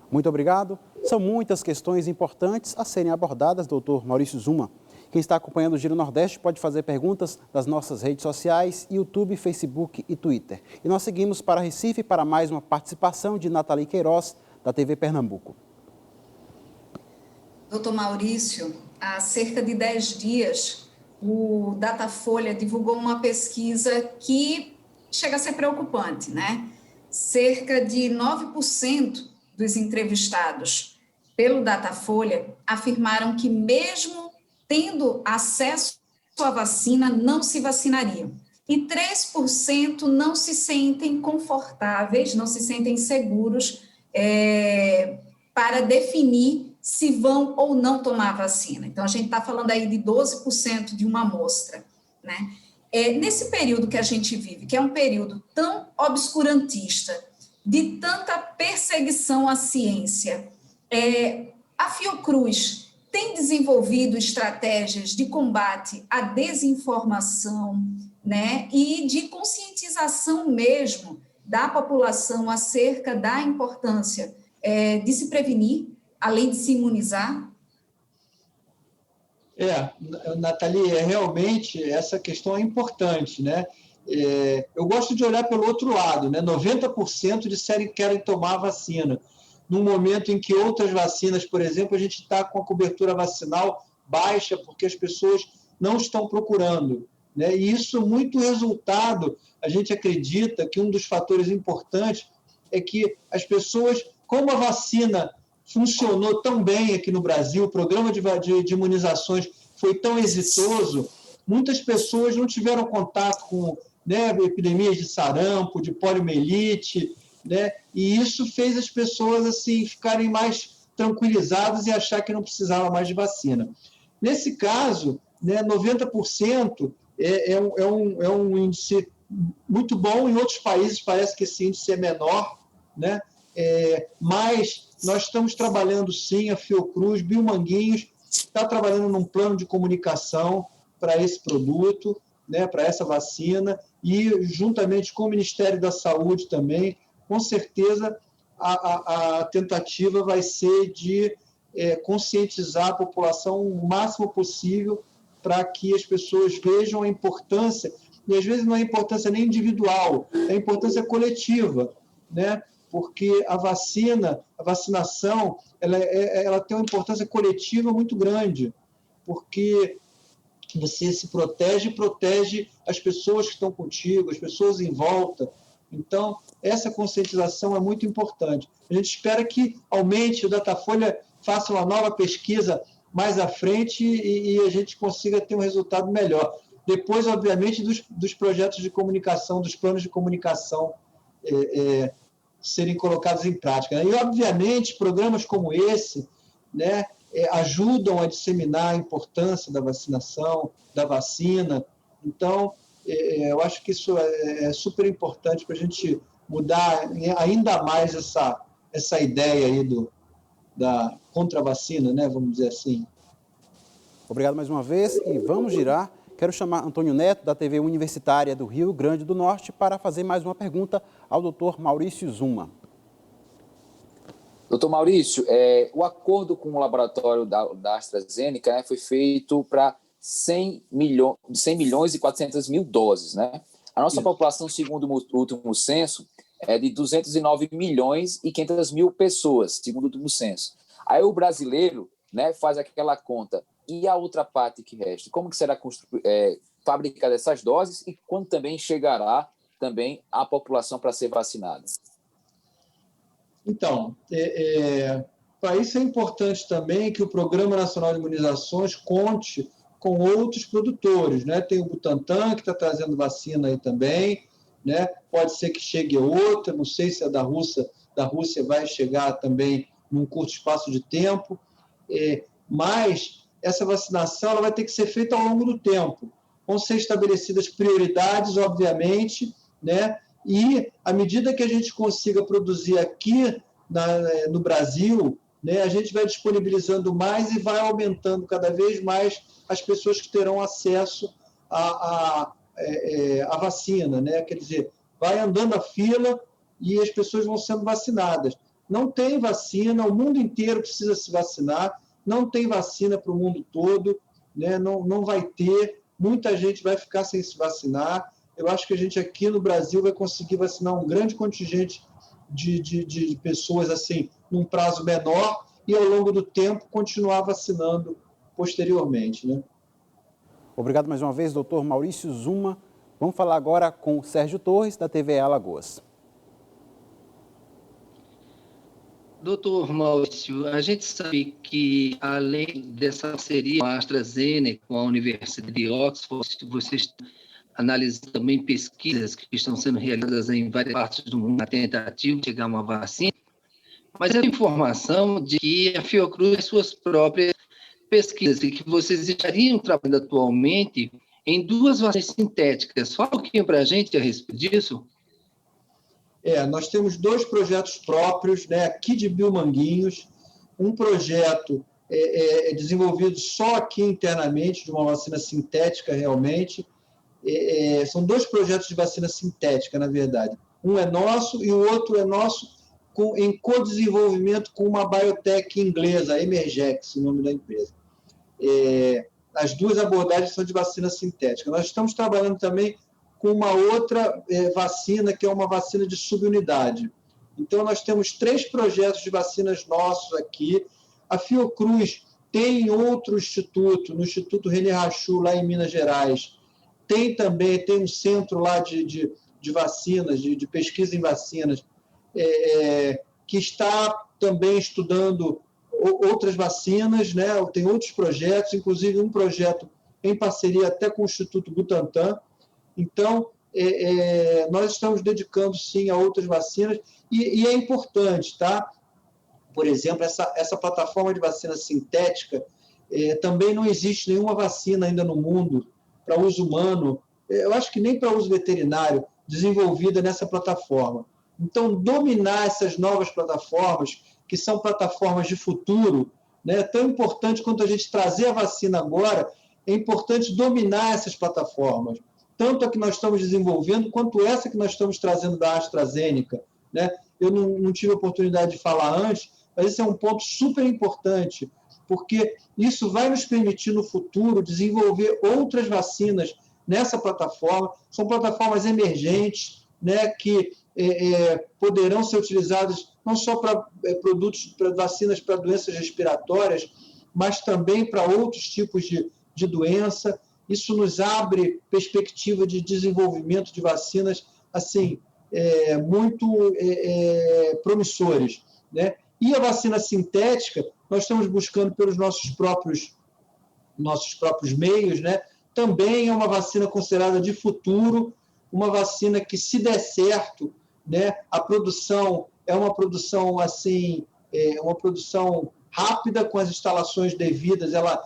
[SPEAKER 1] Muito obrigado. São muitas questões importantes a serem abordadas, doutor Maurício Zuma. Quem está acompanhando o Giro Nordeste pode fazer perguntas nas nossas redes sociais, YouTube, Facebook e Twitter. E nós seguimos para Recife para mais uma participação de Nathalie Queiroz, da TV Pernambuco.
[SPEAKER 4] Doutor Maurício, há cerca de 10 dias, o Datafolha divulgou uma pesquisa que chega a ser preocupante, né? Cerca de 9% dos entrevistados pelo Datafolha afirmaram que, mesmo tendo acesso à vacina, não se vacinariam. E 3% não se sentem confortáveis, não se sentem seguros para definir se vão ou não tomar a vacina. Então, a gente está falando aí de 12% de uma amostra, né? Nesse período que a gente vive, que é um período tão obscurantista, de tanta perseguição à ciência, a Fiocruz tem desenvolvido estratégias de combate à desinformação, né, e de conscientização mesmo da população acerca da importância de se prevenir, além de se imunizar?
[SPEAKER 2] Nathalie, realmente essa questão é importante, né? Eu gosto de olhar pelo outro lado, né? 90% disseram que querem tomar a vacina, num momento em que outras vacinas, por exemplo, a gente está com a cobertura vacinal baixa, porque as pessoas não estão procurando, né? E isso muito resultado, a gente acredita que um dos fatores importantes é que as pessoas, como a vacina funcionou tão bem aqui no Brasil, o programa de imunizações foi tão exitoso, muitas pessoas não tiveram contato com, né, epidemias de sarampo, de poliomielite, né, e isso fez as pessoas assim, ficarem mais tranquilizadas e achar que não precisava mais de vacina. Nesse caso, né, 90% é um índice muito bom. Em outros países parece que esse índice é menor, né? Mas nós estamos trabalhando sim, a Fiocruz, Biomanguinhos está trabalhando num plano de comunicação para esse produto, né, para essa vacina, e juntamente com o Ministério da Saúde também, com certeza a tentativa vai ser de conscientizar a população o máximo possível para que as pessoas vejam a importância, e às vezes não é a importância nem individual, é a importância coletiva, né? Porque a vacinação, ela tem uma importância coletiva muito grande, porque você se protege as pessoas que estão contigo, as pessoas em volta. Então, essa conscientização é muito importante. A gente espera que aumente, o Datafolha faça uma nova pesquisa mais à frente e a gente consiga ter um resultado melhor. Depois, obviamente, dos projetos de comunicação, dos planos de comunicação serem colocados em prática. E, obviamente, programas como esse, né, ajudam a disseminar a importância da vacinação, da vacina. Então, eu acho que isso é super importante para a gente mudar ainda mais essa ideia aí da contra-vacina, né, vamos dizer assim.
[SPEAKER 1] Obrigado mais uma vez e vamos girar. Quero chamar Antônio Neto, da TV Universitária do Rio Grande do Norte, para fazer mais uma pergunta ao doutor Maurício Zuma.
[SPEAKER 5] Doutor Maurício, o acordo com o laboratório da AstraZeneca, né, foi feito para 100 milhões e 400 mil doses, né? A nossa população, segundo o último censo, é de 209 milhões e 500 mil pessoas, segundo o último censo. Aí o brasileiro, né, faz aquela conta. E a outra parte que resta? Como que será fabricada essas doses e quando também chegará também a população para ser vacinada?
[SPEAKER 2] Então, para isso é importante também que o Programa Nacional de Imunizações conte com outros produtores, né? Tem o Butantan, que está trazendo vacina aí também, né? Pode ser que chegue outra, não sei se a da Rússia vai chegar também num curto espaço de tempo, mas essa vacinação ela vai ter que ser feita ao longo do tempo. Vão ser estabelecidas prioridades, obviamente, né? E, à medida que a gente consiga produzir aqui no Brasil, né, a gente vai disponibilizando mais e vai aumentando cada vez mais as pessoas que terão acesso à vacina, né? Quer dizer, vai andando a fila e as pessoas vão sendo vacinadas. Não tem vacina, o mundo inteiro precisa se vacinar, não tem vacina para o mundo todo, né? Não vai ter, muita gente vai ficar sem se vacinar. Eu acho que a gente aqui no Brasil vai conseguir vacinar um grande contingente de pessoas assim, num prazo menor e, ao longo do tempo, continuar vacinando posteriormente, né?
[SPEAKER 1] Obrigado mais uma vez, doutor Maurício Zuma. Vamos falar agora com o Sérgio Torres, da TV Alagoas.
[SPEAKER 6] Doutor Maurício, a gente sabe que, além dessa parceria com a AstraZeneca, com a Universidade de Oxford, vocês analisam também pesquisas que estão sendo realizadas em várias partes do mundo na tentativa de chegar a uma vacina, mas a informação de que a Fiocruz tem suas próprias pesquisas e que vocês estariam trabalhando atualmente em 2 vacinas sintéticas. Fala um pouquinho para a gente a respeito disso.
[SPEAKER 2] Nós temos 2 projetos próprios, né, aqui de Biomanguinhos, um projeto desenvolvido só aqui internamente, de uma vacina sintética realmente. São 2 projetos de vacina sintética, na verdade. Um é nosso e o outro é nosso em co-desenvolvimento com uma biotech inglesa, a Emergex, o nome da empresa. As duas abordagens são de vacina sintética. Nós estamos trabalhando também com uma outra vacina, que é uma vacina de subunidade. Então, nós temos 3 projetos de vacinas nossos aqui. A Fiocruz tem outro instituto, no Instituto René Rachou, lá em Minas Gerais. Tem um centro lá de vacinas, de pesquisa em vacinas, que está também estudando outras vacinas, né? Tem outros projetos, inclusive um projeto em parceria até com o Instituto Butantan. Então, nós estamos dedicando, sim, a outras vacinas, e é importante, tá? Por exemplo, essa plataforma de vacina sintética, também não existe nenhuma vacina ainda no mundo para uso humano, eu acho que nem para uso veterinário, desenvolvida nessa plataforma. Então, dominar essas novas plataformas, que são plataformas de futuro, né, tão importante quanto a gente trazer a vacina agora, é importante dominar essas plataformas, tanto a que nós estamos desenvolvendo, quanto essa que nós estamos trazendo da AstraZeneca, né? Eu não tive a oportunidade de falar antes, mas esse é um ponto super importante, porque isso vai nos permitir, no futuro, desenvolver outras vacinas nessa plataforma. São plataformas emergentes, né, que poderão ser utilizadas não só para produtos, para vacinas para doenças respiratórias, mas também para outros tipos de doença. Isso nos abre perspectiva de desenvolvimento de vacinas assim, muito promissores, né? E a vacina sintética, nós estamos buscando pelos nossos próprios meios, né? Também é uma vacina considerada de futuro, uma vacina que, se der certo, né, a produção é uma produção assim, uma produção rápida, com as instalações devidas, ela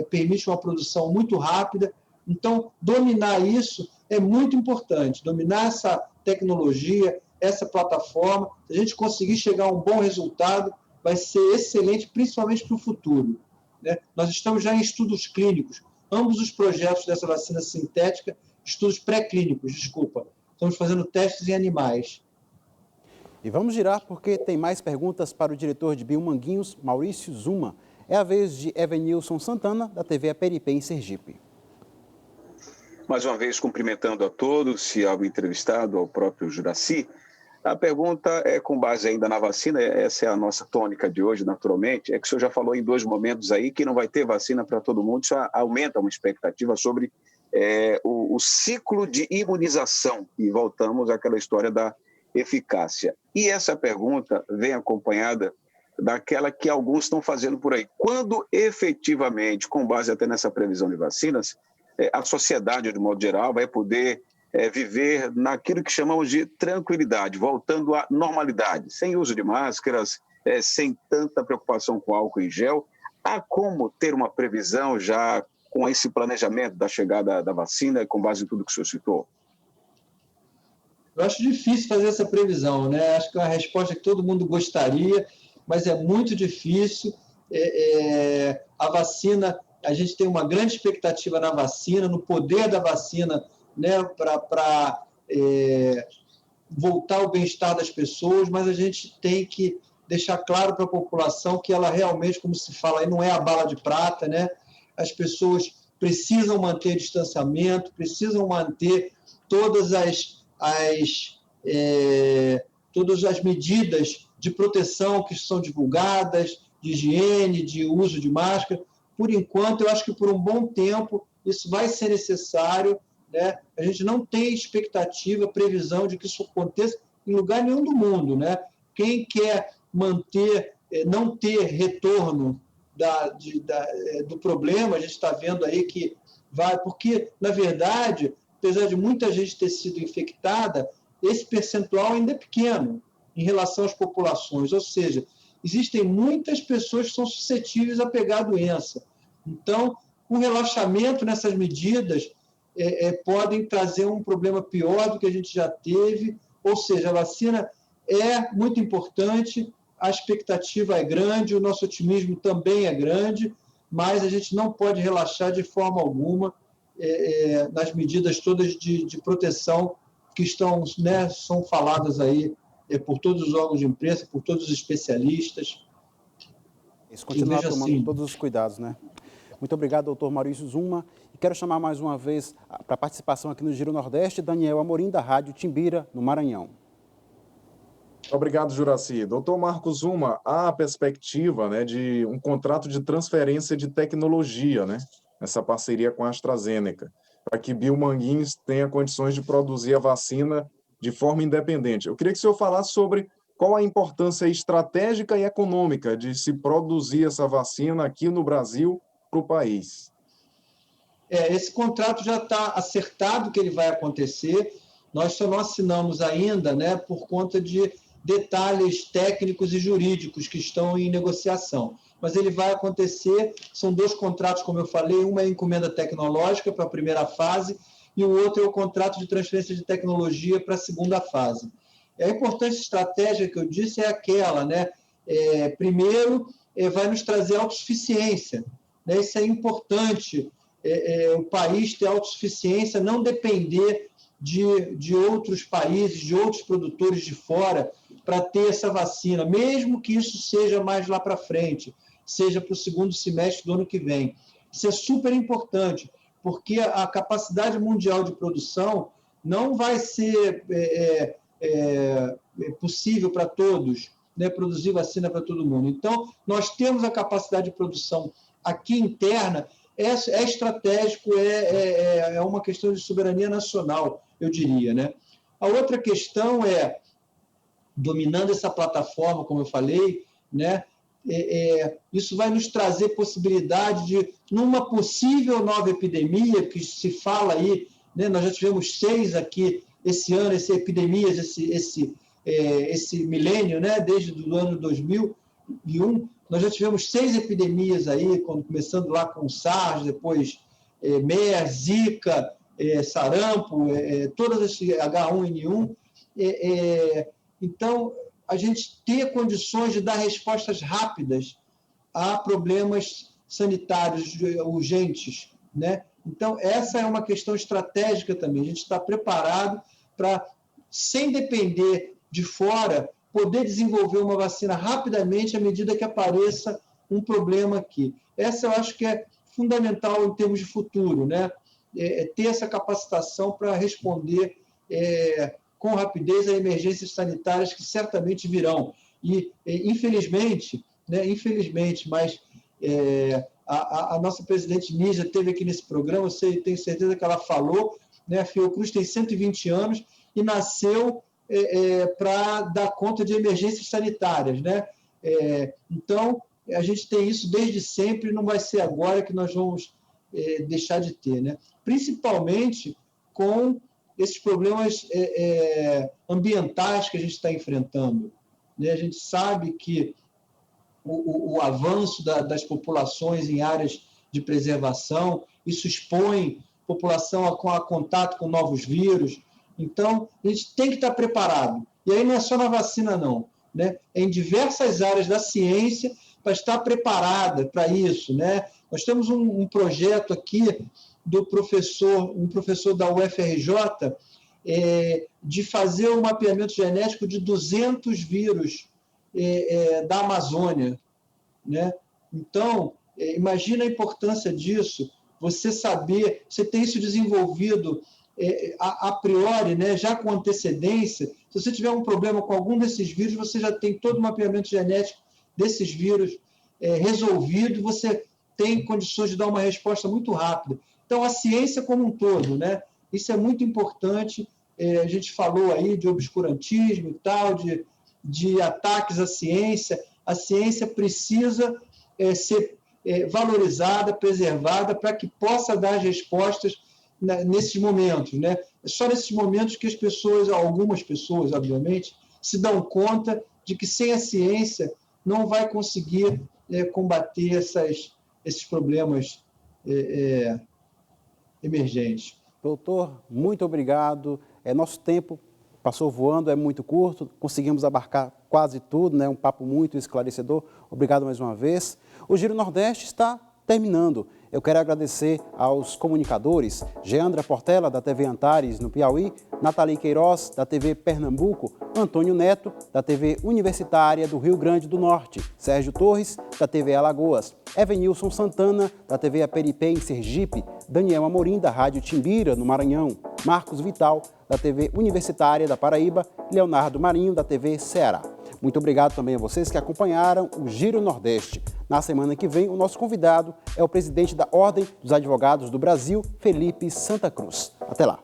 [SPEAKER 2] permite uma produção muito rápida. Então, dominar isso é muito importante, dominar essa tecnologia, essa plataforma. Se a gente conseguir chegar a um bom resultado, vai ser excelente, principalmente para o futuro, né? Nós estamos já em estudos clínicos, ambos os projetos dessa vacina sintética, estudos pré-clínicos, desculpa. Estamos fazendo testes em animais.
[SPEAKER 1] E vamos girar porque tem mais perguntas para o diretor de Biomanguinhos, Maurício Zuma. É a vez de Evanilson Santana, da TV Aperipê, em Sergipe.
[SPEAKER 7] Mais uma vez, cumprimentando a todos e ao entrevistado, ao próprio Juraci. A pergunta é com base ainda na vacina, essa é a nossa tônica de hoje, naturalmente, é que o senhor já falou em 2 momentos aí que não vai ter vacina para todo mundo, isso aumenta uma expectativa sobre o ciclo de imunização, e voltamos àquela história da eficácia. E essa pergunta vem acompanhada daquela que alguns estão fazendo por aí. Quando efetivamente, com base até nessa previsão de vacinas, a sociedade, de modo geral, vai poder viver naquilo que chamamos de tranquilidade, voltando à normalidade, sem uso de máscaras, sem tanta preocupação com álcool em gel. Há como ter uma previsão já com esse planejamento da chegada da vacina, com base em tudo que o senhor citou?
[SPEAKER 2] Eu acho difícil fazer essa previsão, né? Acho que é uma resposta que todo mundo gostaria, mas é muito difícil. A vacina, a gente tem uma grande expectativa na vacina, no poder da vacina, né, para voltar ao bem-estar das pessoas, mas a gente tem que deixar claro para a população que ela realmente, como se fala aí, não é a bala de prata, né? As pessoas precisam manter distanciamento, precisam manter todas as medidas de proteção que são divulgadas, de higiene, de uso de máscara. Por enquanto, eu acho que por um bom tempo isso vai ser necessário, né? A gente não tem expectativa, previsão de que isso aconteça em lugar nenhum do mundo, né? Quem quer manter, não ter retorno do problema, a gente está vendo aí que vai, porque, na verdade, apesar de muita gente ter sido infectada, esse percentual ainda é pequeno em relação às populações, ou seja, existem muitas pessoas que são suscetíveis a pegar a doença. Então, o relaxamento nessas medidas podem trazer um problema pior do que a gente já teve, ou seja, a vacina é muito importante, a expectativa é grande, o nosso otimismo também é grande, mas a gente não pode relaxar de forma alguma nas medidas todas de proteção que estão, né, são faladas aí por todos os órgãos de imprensa, por todos os especialistas.
[SPEAKER 1] Isso, continuar tomando todos os cuidados, né? Muito obrigado, doutor Maurício Zuma. E quero chamar mais uma vez para a participação aqui no Giro Nordeste, Daniel Amorim, da Rádio Timbira, no Maranhão.
[SPEAKER 8] Obrigado, Juraci. Doutor Marcos Zuma, há a perspectiva, né, de um contrato de transferência de tecnologia, né, essa parceria com a AstraZeneca, para que Biomanguinhos tenha condições de produzir a vacina de forma independente. Eu queria que o senhor falasse sobre qual a importância estratégica e econômica de se produzir essa vacina aqui no Brasil para o país.
[SPEAKER 2] Esse contrato já está acertado que ele vai acontecer, nós só não assinamos ainda, né, por conta de detalhes técnicos e jurídicos que estão em negociação. Mas ele vai acontecer, são 2 contratos, como eu falei, uma é a encomenda tecnológica para a primeira fase e o outro é o contrato de transferência de tecnologia para a segunda fase. A importância estratégica que eu disse é aquela, né? Primeiro, vai nos trazer autossuficiência, né? Isso é importante, o país ter autossuficiência, não depender de outros países, de outros produtores de fora, para ter essa vacina, mesmo que isso seja mais lá para frente, seja para o segundo semestre do ano que vem. Isso é super importante, porque a capacidade mundial de produção não vai ser possível para todos, né, produzir vacina para todo mundo. Então, nós temos a capacidade de produção aqui interna, é estratégico, é uma questão de soberania nacional, eu diria, né? A outra questão é, dominando essa plataforma, como eu falei, né, isso vai nos trazer possibilidade de, numa possível nova epidemia, que se fala aí, né, nós já tivemos 6 aqui esse ano, epidemias, esse milênio, né, desde o ano 2001, nós já tivemos 6 epidemias aí, começando lá com SARS, depois MERS, Zika, sarampo, todas as H1N1. Então, a gente ter condições de dar respostas rápidas a problemas sanitários urgentes, né? Então, essa é uma questão estratégica também. A gente está preparado para, sem depender de fora, poder desenvolver uma vacina rapidamente à medida que apareça um problema aqui. Essa eu acho que é fundamental em termos de futuro, né? Ter essa capacitação para responder com rapidez a emergências sanitárias que certamente virão. E, infelizmente, né, mas a nossa presidente Nígia esteve aqui nesse programa, eu tenho certeza que ela falou, né, a Fiocruz tem 120 anos e nasceu para dar conta de emergências sanitárias, né? Então, a gente tem isso desde sempre, não vai ser agora que nós vamos deixar de ter, né? Principalmente com esses problemas ambientais que a gente está enfrentando, né? A gente sabe que o avanço das populações em áreas de preservação, isso expõe a população a contato com novos vírus. Então, a gente tem que estar preparado. E aí não é só na vacina, não, né? É em diversas áreas da ciência para estar preparada para isso, né? Nós temos um projeto aqui do um professor da UFRJ, de fazer um mapeamento genético de 200 vírus da Amazônia, né? Então, imagina a importância disso, você saber, você tem isso desenvolvido a priori, né, já com antecedência. Se você tiver um problema com algum desses vírus, você já tem todo o mapeamento genético desses vírus resolvido, você tem condições de dar uma resposta muito rápida. Então, a ciência como um todo, né? Isso é muito importante. A gente falou aí de obscurantismo e tal, de ataques à ciência. A ciência precisa ser valorizada, preservada, para que possa dar as respostas nesses momentos, né? É só nesses momentos que algumas pessoas, obviamente, se dão conta de que sem a ciência não vai conseguir combater esses problemas emergentes.
[SPEAKER 1] Doutor, muito obrigado. Nosso tempo passou voando, é muito curto, conseguimos abarcar quase tudo, né? Um papo muito esclarecedor. Obrigado mais uma vez. O Giro Nordeste está terminando. eu quero agradecer aos comunicadores Geandra Portela, da TV Antares, no Piauí, Nathalie Queiroz, da TV Pernambuco, Antônio Neto, da TV Universitária do Rio Grande do Norte, Sérgio Torres, da TV Alagoas, Evenilson Santana, da TV Aperipê, em Sergipe, Daniel Amorim, da Rádio Timbira, no Maranhão, Marcos Vital, da TV Universitária da Paraíba, e Leonardo Marinho, da TV Ceará. Muito obrigado também a vocês que acompanharam o Giro Nordeste. Na semana que vem, o nosso convidado é o presidente da Ordem dos Advogados do Brasil, Felipe Santa Cruz. Até lá.